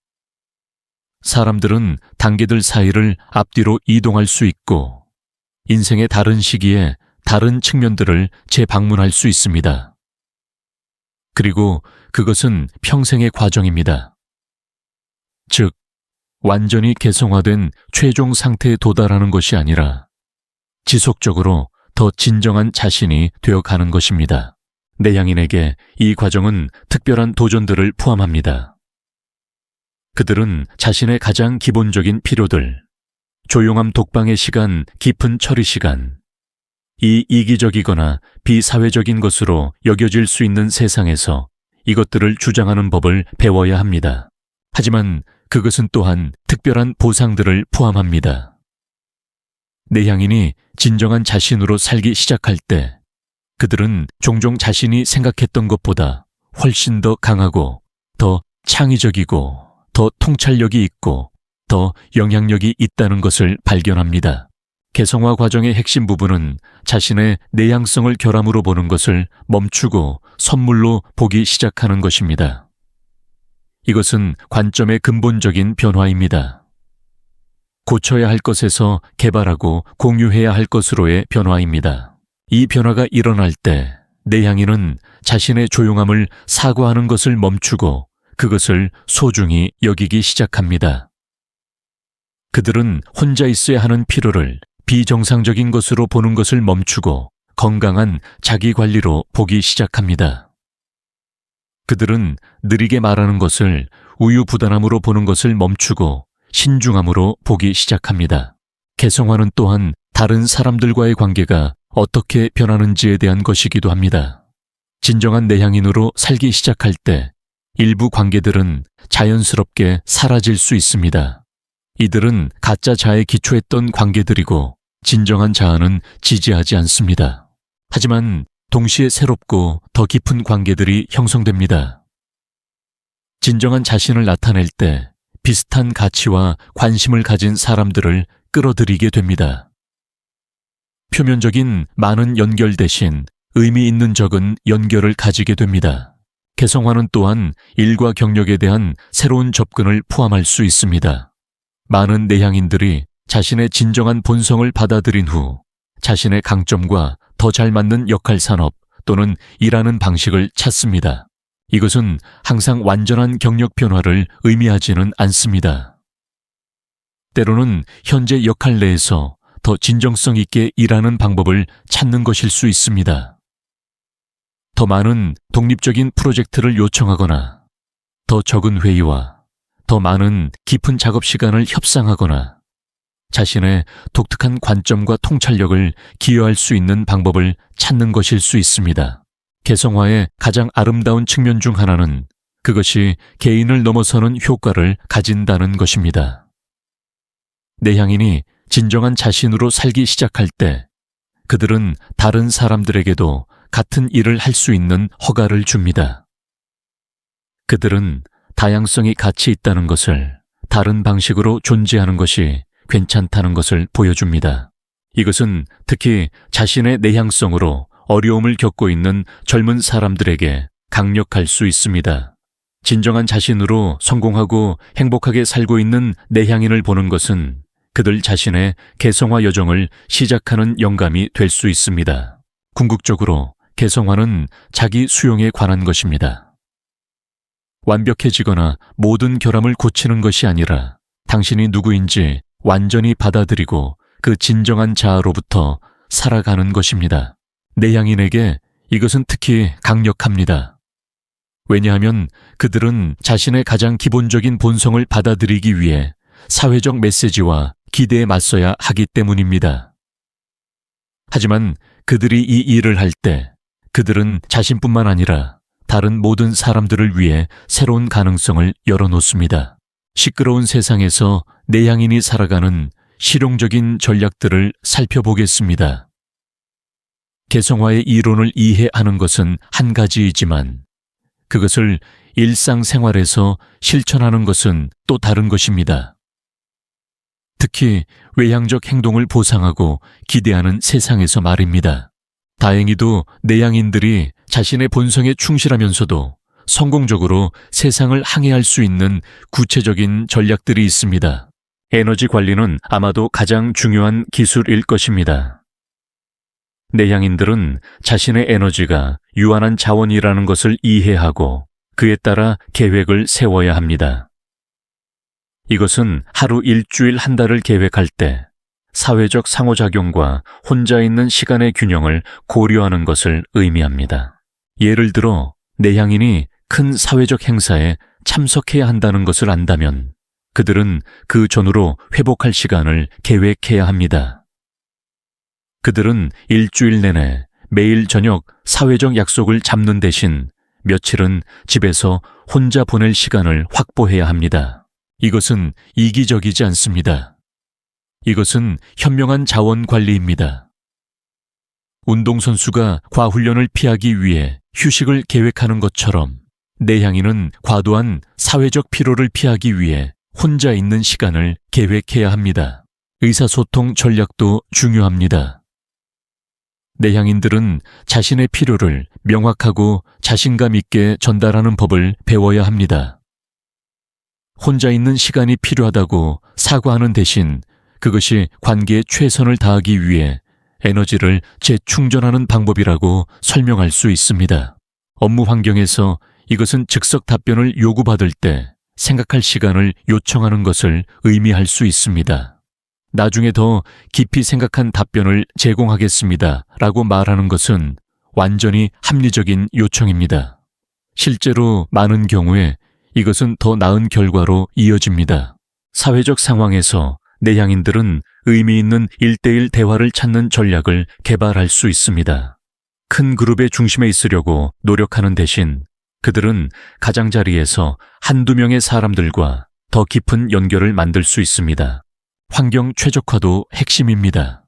사람들은 단계들 사이를 앞뒤로 이동할 수 있고 인생의 다른 시기에 다른 측면들을 재방문할 수 있습니다. 그리고 그것은 평생의 과정입니다. 즉, 완전히 개성화된 최종 상태에 도달하는 것이 아니라 지속적으로 더 진정한 자신이 되어가는 것입니다. 내향인에게 이 과정은 특별한 도전들을 포함합니다. 그들은 자신의 가장 기본적인 필요들, 조용함 독방의 시간, 깊은 처리 시간, 이 이기적이거나 비사회적인 것으로 여겨질 수 있는 세상에서 이것들을 주장하는 법을 배워야 합니다. 하지만 그것은 또한 특별한 보상들을 포함합니다. 내향인이 진정한 자신으로 살기 시작할 때 그들은 종종 자신이 생각했던 것보다 훨씬 더 강하고 더 창의적이고 더 통찰력이 있고 더 영향력이 있다는 것을 발견합니다. 개성화 과정의 핵심 부분은 자신의 내향성을 결함으로 보는 것을 멈추고 선물로 보기 시작하는 것입니다. 이것은 관점의 근본적인 변화입니다. 고쳐야 할 것에서 개발하고 공유해야 할 것으로의 변화입니다. 이 변화가 일어날 때 내향인은 자신의 조용함을 사과하는 것을 멈추고 그것을 소중히 여기기 시작합니다. 그들은 혼자 있어야 하는 필요를 비정상적인 것으로 보는 것을 멈추고 건강한 자기 관리로 보기 시작합니다. 그들은 느리게 말하는 것을 우유부단함으로 보는 것을 멈추고 신중함으로 보기 시작합니다. 개성화는 또한 다른 사람들과의 관계가 어떻게 변하는지에 대한 것이기도 합니다. 진정한 내향인으로 살기 시작할 때 일부 관계들은 자연스럽게 사라질 수 있습니다. 이들은 가짜 자에 기초했던 관계들이고 진정한 자아는 지지하지 않습니다. 하지만 동시에 새롭고 더 깊은 관계들이 형성됩니다. 진정한 자신을 나타낼 때 비슷한 가치와 관심을 가진 사람들을 끌어들이게 됩니다. 표면적인 많은 연결 대신 의미 있는 적은 연결을 가지게 됩니다. 개성화는 또한 일과 경력에 대한 새로운 접근을 포함할 수 있습니다. 많은 내향인들이 자신의 진정한 본성을 받아들인 후 자신의 강점과 더 잘 맞는 역할 산업 또는 일하는 방식을 찾습니다. 이것은 항상 완전한 경력 변화를 의미하지는 않습니다. 때로는 현재 역할 내에서 더 진정성 있게 일하는 방법을 찾는 것일 수 있습니다. 더 많은 독립적인 프로젝트를 요청하거나 더 적은 회의와 더 많은 깊은 작업 시간을 협상하거나 자신의 독특한 관점과 통찰력을 기여할 수 있는 방법을 찾는 것일 수 있습니다. 개성화의 가장 아름다운 측면 중 하나는 그것이 개인을 넘어서는 효과를 가진다는 것입니다. 내향인이 진정한 자신으로 살기 시작할 때 그들은 다른 사람들에게도 같은 일을 할 수 있는 허가를 줍니다. 그들은 다양성이 가치 있다는 것을, 다른 방식으로 존재하는 것이 괜찮다는 것을 보여줍니다. 이것은 특히 자신의 내향성으로 어려움을 겪고 있는 젊은 사람들에게 강력할 수 있습니다. 진정한 자신으로 성공하고 행복하게 살고 있는 내향인을 보는 것은 그들 자신의 개성화 여정을 시작하는 영감이 될 수 있습니다. 궁극적으로 개성화는 자기 수용에 관한 것입니다. 완벽해지거나 모든 결함을 고치는 것이 아니라 당신이 누구인지 완전히 받아들이고 그 진정한 자아로부터 살아가는 것입니다. 내향인에게 이것은 특히 강력합니다. 왜냐하면 그들은 자신의 가장 기본적인 본성을 받아들이기 위해 사회적 메시지와 기대에 맞서야 하기 때문입니다. 하지만 그들이 이 일을 할 때 그들은 자신뿐만 아니라 다른 모든 사람들을 위해 새로운 가능성을 열어놓습니다. 시끄러운 세상에서 내향인이 살아가는 실용적인 전략들을 살펴보겠습니다. 개성화의 이론을 이해하는 것은 한 가지이지만 그것을 일상생활에서 실천하는 것은 또 다른 것입니다. 특히 외향적 행동을 보상하고 기대하는 세상에서 말입니다. 다행히도 내향인들이 자신의 본성에 충실하면서도 성공적으로 세상을 항해할 수 있는 구체적인 전략들이 있습니다. 에너지 관리는 아마도 가장 중요한 기술일 것입니다. 내향인들은 자신의 에너지가 유한한 자원이라는 것을 이해하고 그에 따라 계획을 세워야 합니다. 이것은 하루, 일주일, 한 달을 계획할 때 사회적 상호작용과 혼자 있는 시간의 균형을 고려하는 것을 의미합니다. 예를 들어 내향인이 큰 사회적 행사에 참석해야 한다는 것을 안다면 그들은 그 전후로 회복할 시간을 계획해야 합니다. 그들은 일주일 내내 매일 저녁 사회적 약속을 잡는 대신 며칠은 집에서 혼자 보낼 시간을 확보해야 합니다. 이것은 이기적이지 않습니다. 이것은 현명한 자원 관리입니다. 운동선수가 과훈련을 피하기 위해 휴식을 계획하는 것처럼 내향인은 과도한 사회적 피로를 피하기 위해 혼자 있는 시간을 계획해야 합니다. 의사소통 전략도 중요합니다. 내향인들은 자신의 필요를 명확하고 자신감 있게 전달하는 법을 배워야 합니다. 혼자 있는 시간이 필요하다고 사과하는 대신 그것이 관계에 최선을 다하기 위해 에너지를 재충전하는 방법이라고 설명할 수 있습니다. 업무 환경에서 이것은 즉석 답변을 요구받을 때 생각할 시간을 요청하는 것을 의미할 수 있습니다. 나중에 더 깊이 생각한 답변을 제공하겠습니다. 라고 말하는 것은 완전히 합리적인 요청입니다. 실제로 많은 경우에 이것은 더 나은 결과로 이어집니다. 사회적 상황에서 내향인들은 의미 있는 1대1 대화를 찾는 전략을 개발할 수 있습니다. 큰 그룹의 중심에 있으려고 노력하는 대신 그들은 가장자리에서 한두 명의 사람들과 더 깊은 연결을 만들 수 있습니다. 환경 최적화도 핵심입니다.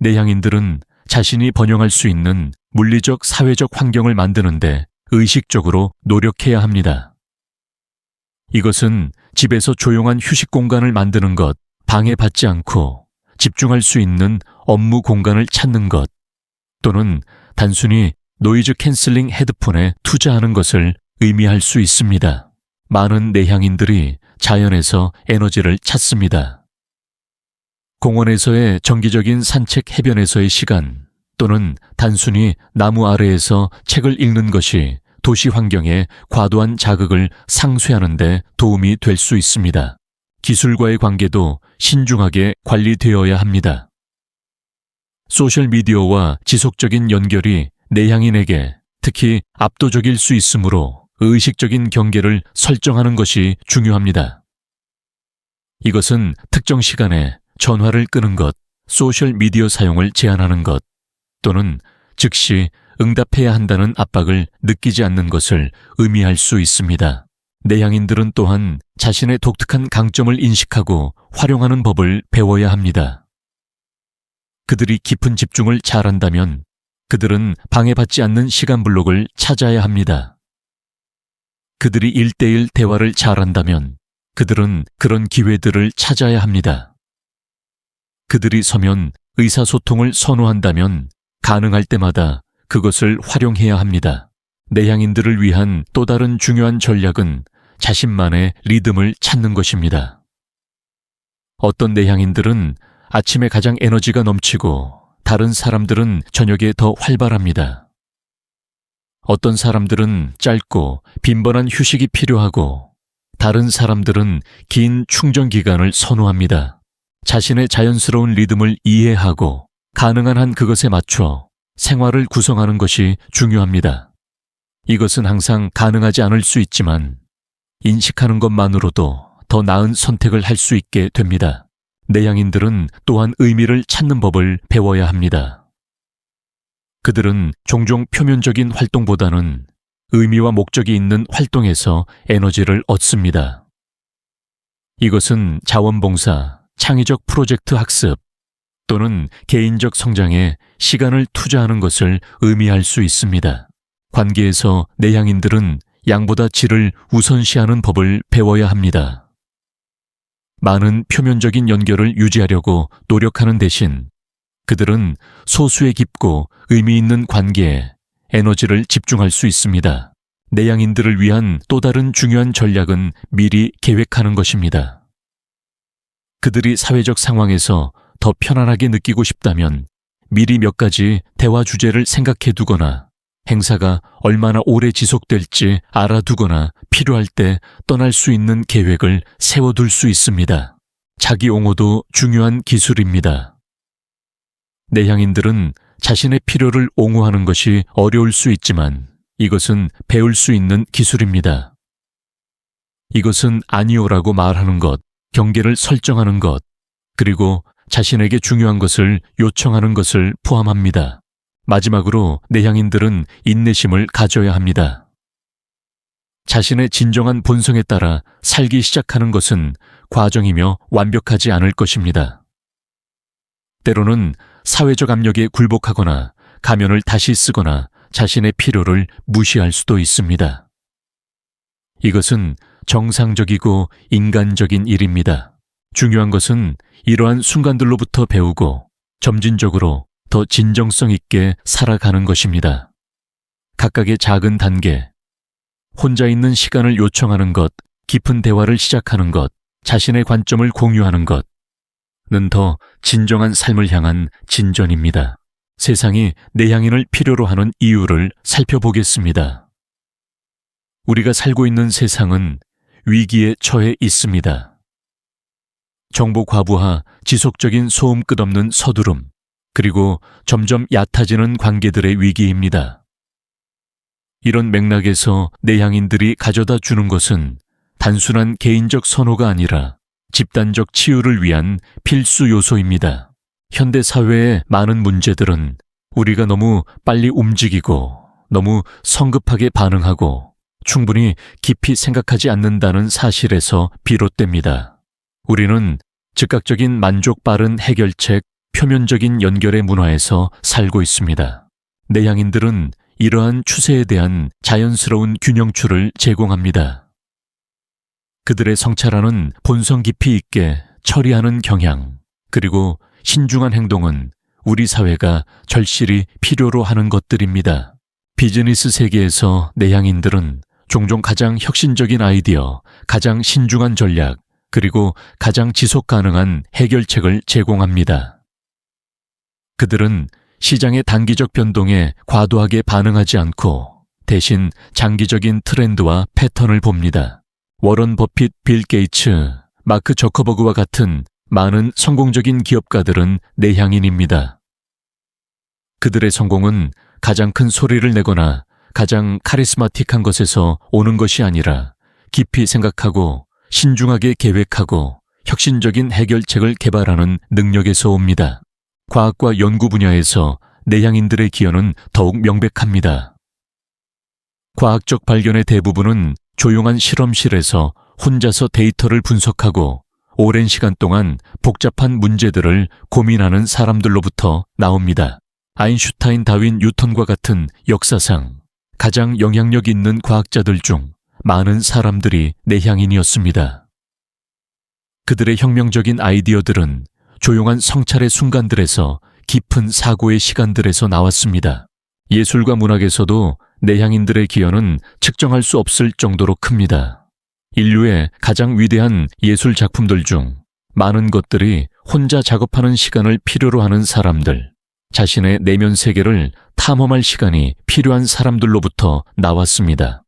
내향인들은 자신이 번영할 수 있는 물리적 사회적 환경을 만드는데 의식적으로 노력해야 합니다. 이것은 집에서 조용한 휴식 공간을 만드는 것, 방해받지 않고 집중할 수 있는 업무 공간을 찾는 것, 또는 단순히 노이즈 캔슬링 헤드폰에 투자하는 것을 의미할 수 있습니다. 많은 내향인들이 자연에서 에너지를 찾습니다. 공원에서의 정기적인 산책, 해변에서의 시간, 또는 단순히 나무 아래에서 책을 읽는 것이 도시 환경에 과도한 자극을 상쇄하는 데 도움이 될 수 있습니다. 기술과의 관계도 신중하게 관리되어야 합니다. 소셜미디어와 지속적인 연결이 내향인에게 특히 압도적일 수 있으므로 의식적인 경계를 설정하는 것이 중요합니다. 이것은 특정 시간에 전화를 끄는 것, 소셜미디어 사용을 제한하는 것, 또는 즉시 응답해야 한다는 압박을 느끼지 않는 것을 의미할 수 있습니다. 내향인들은 또한 자신의 독특한 강점을 인식하고 활용하는 법을 배워야 합니다. 그들이 깊은 집중을 잘한다면 그들은 방해받지 않는 시간 블록을 찾아야 합니다. 그들이 1대1 대화를 잘한다면 그들은 그런 기회들을 찾아야 합니다. 그들이 서면 의사소통을 선호한다면 가능할 때마다 그것을 활용해야 합니다. 내향인들을 위한 또 다른 중요한 전략은 자신만의 리듬을 찾는 것입니다. 어떤 내향인들은 아침에 가장 에너지가 넘치고 다른 사람들은 저녁에 더 활발합니다. 어떤 사람들은 짧고 빈번한 휴식이 필요하고 다른 사람들은 긴 충전 기간을 선호합니다. 자신의 자연스러운 리듬을 이해하고 가능한 한 그것에 맞춰 생활을 구성하는 것이 중요합니다. 이것은 항상 가능하지 않을 수 있지만 인식하는 것만으로도 더 나은 선택을 할 수 있게 됩니다. 내향인들은 또한 의미를 찾는 법을 배워야 합니다. 그들은 종종 표면적인 활동보다는 의미와 목적이 있는 활동에서 에너지를 얻습니다. 이것은 자원봉사, 창의적 프로젝트 학습, 또는 개인적 성장에 시간을 투자하는 것을 의미할 수 있습니다. 관계에서 내향인들은 양보다 질을 우선시하는 법을 배워야 합니다. 많은 표면적인 연결을 유지하려고 노력하는 대신 그들은 소수의 깊고 의미 있는 관계에 에너지를 집중할 수 있습니다. 내향인들을 위한 또 다른 중요한 전략은 미리 계획하는 것입니다. 그들이 사회적 상황에서 더 편안하게 느끼고 싶다면 미리 몇 가지 대화 주제를 생각해 두거나 행사가 얼마나 오래 지속될지 알아두거나 필요할 때 떠날 수 있는 계획을 세워둘 수 있습니다. 자기 옹호도 중요한 기술입니다. 내향인들은 자신의 필요를 옹호하는 것이 어려울 수 있지만 이것은 배울 수 있는 기술입니다. 이것은 아니오라고 말하는 것, 경계를 설정하는 것, 그리고 자신에게 중요한 것을 요청하는 것을 포함합니다. 마지막으로 내향인들은 인내심을 가져야 합니다. 자신의 진정한 본성에 따라 살기 시작하는 것은 과정이며 완벽하지 않을 것입니다. 때로는 사회적 압력에 굴복하거나 가면을 다시 쓰거나 자신의 필요를 무시할 수도 있습니다. 이것은 정상적이고 인간적인 일입니다. 중요한 것은 이러한 순간들로부터 배우고 점진적으로 더 진정성 있게 살아가는 것입니다. 각각의 작은 단계, 혼자 있는 시간을 요청하는 것, 깊은 대화를 시작하는 것, 자신의 관점을 공유하는 것은 더 진정한 삶을 향한 진전입니다. 세상이 내향인을 필요로 하는 이유를 살펴보겠습니다. 우리가 살고 있는 세상은 위기에 처해 있습니다. 정보 과부하, 지속적인 소음 끝없는 서두름, 그리고 점점 얕아지는 관계들의 위기입니다. 이런 맥락에서 내향인들이 가져다 주는 것은 단순한 개인적 선호가 아니라 집단적 치유를 위한 필수 요소입니다. 현대 사회의 많은 문제들은 우리가 너무 빨리 움직이고 너무 성급하게 반응하고 충분히 깊이 생각하지 않는다는 사실에서 비롯됩니다. 우리는 즉각적인 만족 빠른 해결책, 표면적인 연결의 문화에서 살고 있습니다. 내향인들은 이러한 추세에 대한 자연스러운 균형추를 제공합니다. 그들의 성찰하는 본성 깊이 있게 처리하는 경향, 그리고 신중한 행동은 우리 사회가 절실히 필요로 하는 것들입니다. 비즈니스 세계에서 내향인들은 종종 가장 혁신적인 아이디어, 가장 신중한 전략, 그리고 가장 지속 가능한 해결책을 제공합니다. 그들은 시장의 단기적 변동에 과도하게 반응하지 않고 대신 장기적인 트렌드와 패턴을 봅니다. 워런 버핏, 빌 게이츠, 마크 저커버그와 같은 많은 성공적인 기업가들은 내향인입니다. 그들의 성공은 가장 큰 소리를 내거나 가장 카리스마틱한 것에서 오는 것이 아니라 깊이 생각하고 신중하게 계획하고 혁신적인 해결책을 개발하는 능력에서 옵니다. 과학과 연구 분야에서 내향인들의 기여는 더욱 명백합니다. 과학적 발견의 대부분은 조용한 실험실에서 혼자서 데이터를 분석하고 오랜 시간 동안 복잡한 문제들을 고민하는 사람들로부터 나옵니다. 아인슈타인, 다윈, 뉴턴과 같은 역사상 가장 영향력 있는 과학자들 중 많은 사람들이 내향인이었습니다. 그들의 혁명적인 아이디어들은 조용한 성찰의 순간들에서 깊은 사고의 시간들에서 나왔습니다. 예술과 문학에서도 내향인들의 기여는 측정할 수 없을 정도로 큽니다. 인류의 가장 위대한 예술 작품들 중 많은 것들이 혼자 작업하는 시간을 필요로 하는 사람들, 자신의 내면 세계를 탐험할 시간이 필요한 사람들로부터 나왔습니다.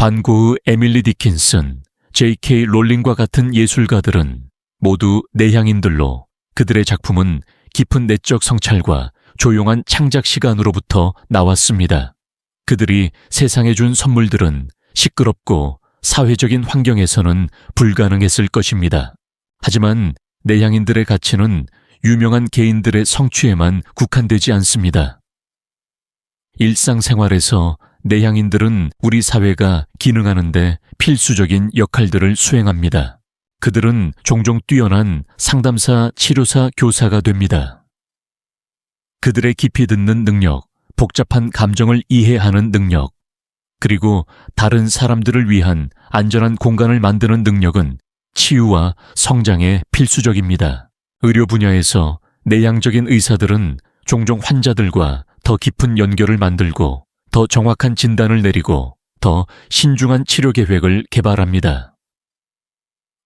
반 고흐, 에밀리 디킨슨, J.K. 롤링과 같은 예술가들은 모두 내향인들로 그들의 작품은 깊은 내적 성찰과 조용한 창작 시간으로부터 나왔습니다. 그들이 세상에 준 선물들은 시끄럽고 사회적인 환경에서는 불가능했을 것입니다. 하지만 내향인들의 가치는 유명한 개인들의 성취에만 국한되지 않습니다. 일상생활에서 내향인들은 우리 사회가 기능하는데 필수적인 역할들을 수행합니다. 그들은 종종 뛰어난 상담사, 치료사, 교사가 됩니다. 그들의 깊이 듣는 능력, 복잡한 감정을 이해하는 능력, 그리고 다른 사람들을 위한 안전한 공간을 만드는 능력은 치유와 성장에 필수적입니다. 의료 분야에서 내향적인 의사들은 종종 환자들과 더 깊은 연결을 만들고 더 정확한 진단을 내리고 더 신중한 치료 계획을 개발합니다.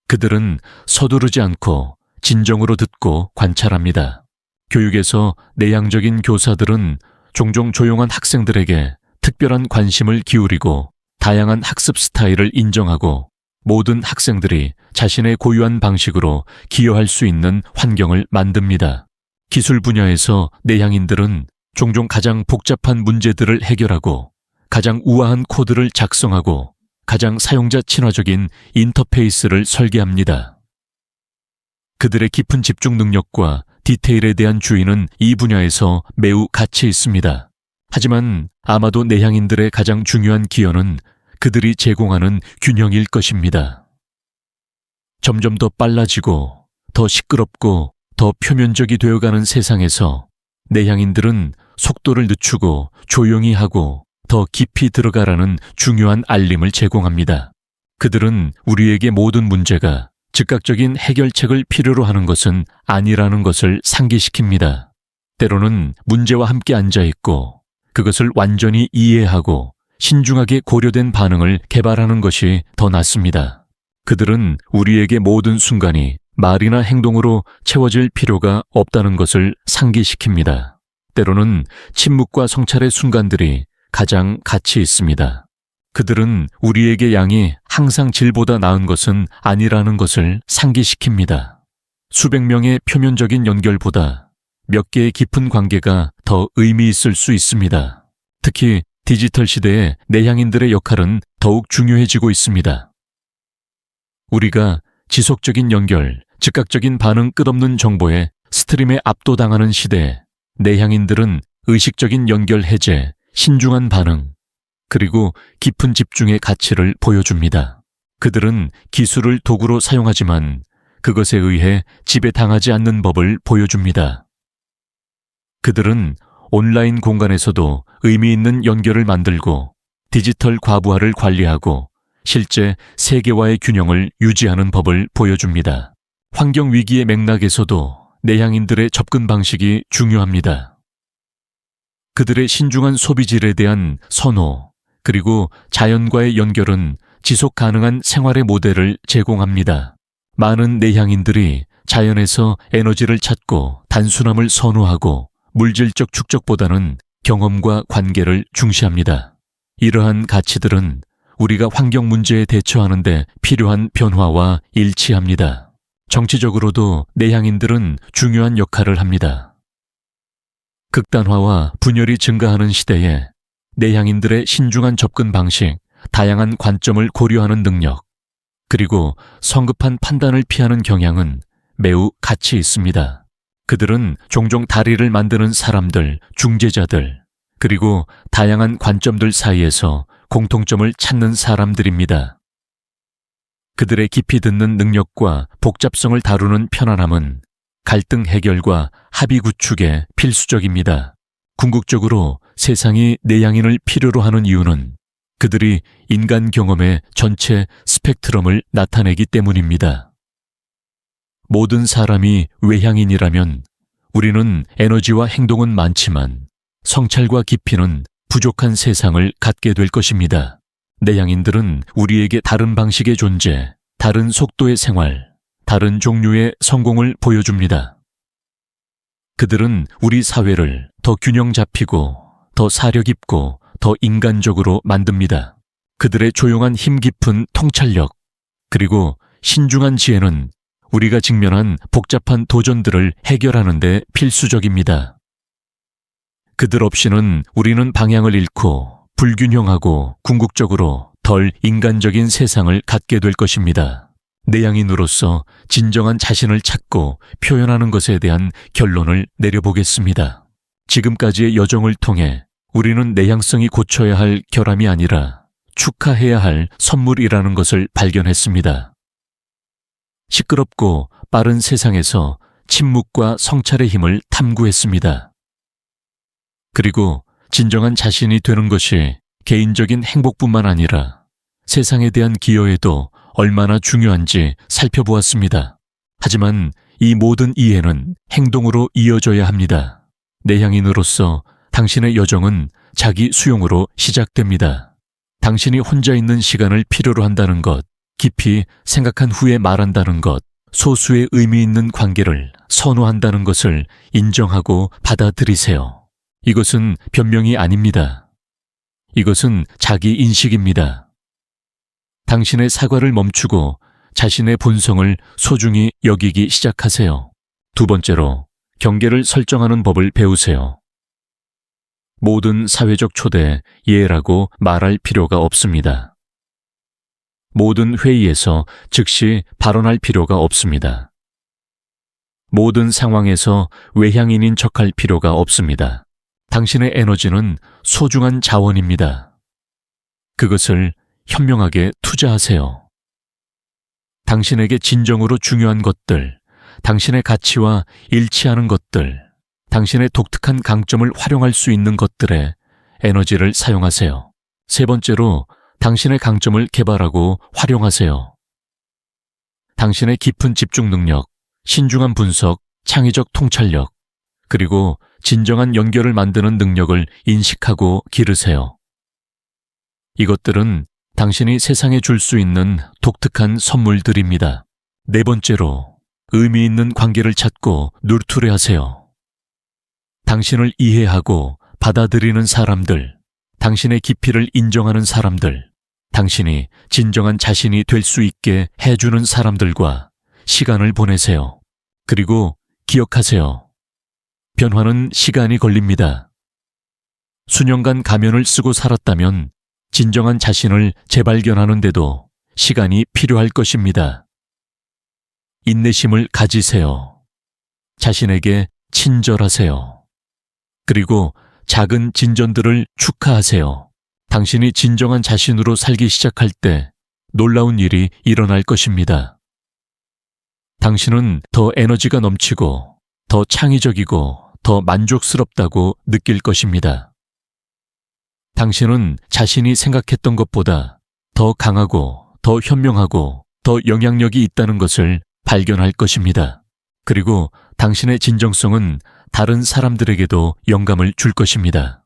그들은 서두르지 않고 진정으로 듣고 관찰합니다. 교육에서 내향적인 교사들은 종종 조용한 학생들에게 특별한 관심을 기울이고 다양한 학습 스타일을 인정하고 모든 학생들이 자신의 고유한 방식으로 기여할 수 있는 환경을 만듭니다. 기술 분야에서 내향인들은 종종 가장 복잡한 문제들을 해결하고 가장 우아한 코드를 작성하고 가장 사용자 친화적인 인터페이스를 설계합니다. 그들의 깊은 집중 능력과 디테일에 대한 주의는 이 분야에서 매우 가치 있습니다. 하지만 아마도 내향인들의 가장 중요한 기여는 그들이 제공하는 균형일 것입니다. 점점 더 빨라지고 더 시끄럽고 더 표면적이 되어가는 세상에서 내향인들은 속도를 늦추고 조용히 하고 더 깊이 들어가라는 중요한 알림을 제공합니다. 그들은 우리에게 모든 문제가 즉각적인 해결책을 필요로 하는 것은 아니라는 것을 상기시킵니다. 때로는 문제와 함께 앉아있고 그것을 완전히 이해하고 신중하게 고려된 반응을 개발하는 것이 더 낫습니다. 그들은 우리에게 모든 순간이 말이나 행동으로 채워질 필요가 없다는 것을 상기시킵니다. 때로는 침묵과 성찰의 순간들이 가장 가치 있습니다. 그들은 우리에게 양이 항상 질보다 나은 것은 아니라는 것을 상기시킵니다. 수백 명의 표면적인 연결보다 몇 개의 깊은 관계가 더 의미 있을 수 있습니다. 특히 디지털 시대의 내향인들의 역할은 더욱 중요해지고 있습니다. 우리가 지속적인 연결, 즉각적인 반응 끝없는 정보에 스트림에 압도당하는 시대에 내향인들은 의식적인 연결 해제, 신중한 반응, 그리고 깊은 집중의 가치를 보여줍니다. 그들은 기술을 도구로 사용하지만 그것에 의해 지배당하지 않는 법을 보여줍니다. 그들은 온라인 공간에서도 의미 있는 연결을 만들고 디지털 과부하를 관리하고 실제 세계와의 균형을 유지하는 법을 보여줍니다. 환경 위기의 맥락에서도 내향인들의 접근 방식이 중요합니다. 그들의 신중한 소비질에 대한 선호, 그리고 자연과의 연결은 지속 가능한 생활의 모델을 제공합니다. 많은 내향인들이 자연에서 에너지를 찾고 단순함을 선호하고 물질적 축적보다는 경험과 관계를 중시합니다. 이러한 가치들은 우리가 환경 문제에 대처하는 데 필요한 변화와 일치합니다. 정치적으로도 내향인들은 중요한 역할을 합니다. 극단화와 분열이 증가하는 시대에 내향인들의 신중한 접근 방식, 다양한 관점을 고려하는 능력, 그리고 성급한 판단을 피하는 경향은 매우 가치 있습니다. 그들은 종종 다리를 만드는 사람들, 중재자들, 그리고 다양한 관점들 사이에서 공통점을 찾는 사람들입니다. 그들의 깊이 듣는 능력과 복잡성을 다루는 편안함은 갈등 해결과 합의 구축에 필수적입니다. 궁극적으로 세상이 내향인을 필요로 하는 이유는 그들이 인간 경험의 전체 스펙트럼을 나타내기 때문입니다. 모든 사람이 외향인이라면 우리는 에너지와 행동은 많지만 성찰과 깊이는 부족한 세상을 갖게 될 것입니다. 내향인들은 우리에게 다른 방식의 존재, 다른 속도의 생활, 다른 종류의 성공을 보여줍니다. 그들은 우리 사회를 더 균형 잡히고, 더 사려 깊고, 더 인간적으로 만듭니다. 그들의 조용한 힘 깊은 통찰력, 그리고 신중한 지혜는 우리가 직면한 복잡한 도전들을 해결하는 데 필수적입니다. 그들 없이는 우리는 방향을 잃고 불균형하고 궁극적으로 덜 인간적인 세상을 갖게 될 것입니다. 내향인으로서 진정한 자신을 찾고 표현하는 것에 대한 결론을 내려보겠습니다. 지금까지의 여정을 통해 우리는 내향성이 고쳐야 할 결함이 아니라 축하해야 할 선물이라는 것을 발견했습니다. 시끄럽고 빠른 세상에서 침묵과 성찰의 힘을 탐구했습니다. 그리고 진정한 자신이 되는 것이 개인적인 행복뿐만 아니라 세상에 대한 기여에도 얼마나 중요한지 살펴보았습니다. 하지만 이 모든 이해는 행동으로 이어져야 합니다. 내향인으로서 당신의 여정은 자기 수용으로 시작됩니다. 당신이 혼자 있는 시간을 필요로 한다는 것, 깊이 생각한 후에 말한다는 것, 소수의 의미 있는 관계를 선호한다는 것을 인정하고 받아들이세요. 이것은 변명이 아닙니다. 이것은 자기 인식입니다. 당신의 사과를 멈추고 자신의 본성을 소중히 여기기 시작하세요. 두 번째로, 경계를 설정하는 법을 배우세요. 모든 사회적 초대에 예라고 말할 필요가 없습니다. 모든 회의에서 즉시 발언할 필요가 없습니다. 모든 상황에서 외향인인 척할 필요가 없습니다. 당신의 에너지는 소중한 자원입니다. 그것을 현명하게 투자하세요. 당신에게 진정으로 중요한 것들, 당신의 가치와 일치하는 것들, 당신의 독특한 강점을 활용할 수 있는 것들에 에너지를 사용하세요. 세 번째로, 당신의 강점을 개발하고 활용하세요. 당신의 깊은 집중 능력, 신중한 분석, 창의적 통찰력, 그리고 진정한 연결을 만드는 능력을 인식하고 기르세요. 이것들은 당신이 세상에 줄 수 있는 독특한 선물들입니다. 네 번째로, 의미 있는 관계를 찾고 누르투레하세요. 당신을 이해하고 받아들이는 사람들, 당신의 깊이를 인정하는 사람들, 당신이 진정한 자신이 될 수 있게 해주는 사람들과 시간을 보내세요. 그리고 기억하세요. 변화는 시간이 걸립니다. 수년간 가면을 쓰고 살았다면 진정한 자신을 재발견하는데도 시간이 필요할 것입니다. 인내심을 가지세요. 자신에게 친절하세요. 그리고 작은 진전들을 축하하세요. 당신이 진정한 자신으로 살기 시작할 때 놀라운 일이 일어날 것입니다. 당신은 더 에너지가 넘치고 더 창의적이고 더 만족스럽다고 느낄 것입니다. 당신은 자신이 생각했던 것보다 더 강하고 더 현명하고 더 영향력이 있다는 것을 발견할 것입니다. 그리고 당신의 진정성은 다른 사람들에게도 영감을 줄 것입니다.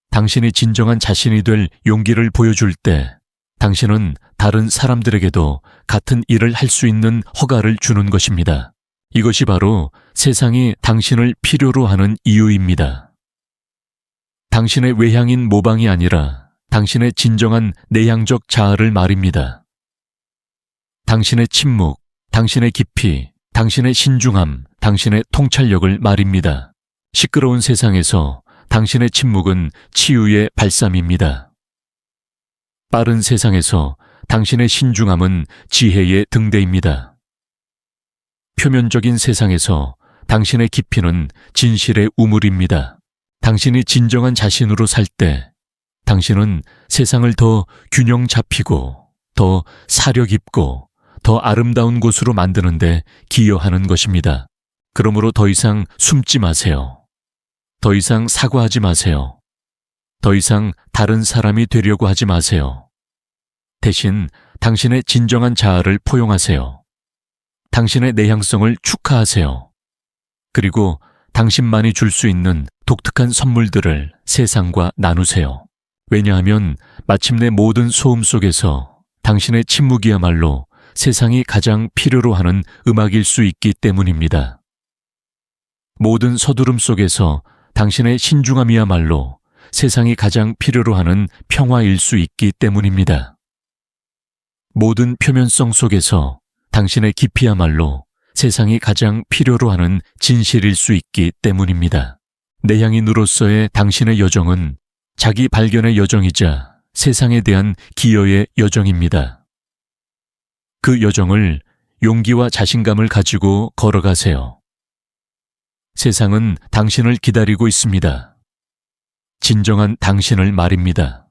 당신이 진정한 자신이 될 용기를 보여줄 때 당신은 다른 사람들에게도 같은 일을 할 수 있는 허가를 주는 것입니다. 이것이 바로 세상이 당신을 필요로 하는 이유입니다. 당신의 외향인 모방이 아니라 당신의 진정한 내향적 자아를 말입니다. 당신의 침묵, 당신의 깊이, 당신의 신중함, 당신의 통찰력을 말입니다. 시끄러운 세상에서 당신의 침묵은 치유의 발삼입니다. 빠른 세상에서 당신의 신중함은 지혜의 등대입니다. 표면적인 세상에서 당신의 깊이는 진실의 우물입니다. 당신이 진정한 자신으로 살 때 당신은 세상을 더 균형 잡히고 더 사려 깊고 더 아름다운 곳으로 만드는 데 기여하는 것입니다. 그러므로 더 이상 숨지 마세요. 더 이상 사과하지 마세요. 더 이상 다른 사람이 되려고 하지 마세요. 대신 당신의 진정한 자아를 포용하세요. 당신의 내향성을 축하하세요. 그리고 당신만이 줄 수 있는 독특한 선물들을 세상과 나누세요. 왜냐하면 마침내 모든 소음 속에서 당신의 침묵이야말로 세상이 가장 필요로 하는 음악일 수 있기 때문입니다. 모든 서두름 속에서 당신의 신중함이야말로 세상이 가장 필요로 하는 평화일 수 있기 때문입니다. 모든 표면성 속에서 당신의 깊이야말로 세상이 가장 필요로 하는 진실일 수 있기 때문입니다. 내향인으로서의 당신의 여정은 자기 발견의 여정이자 세상에 대한 기여의 여정입니다. 그 여정을 용기와 자신감을 가지고 걸어가세요. 세상은 당신을 기다리고 있습니다. 진정한 당신을 말입니다.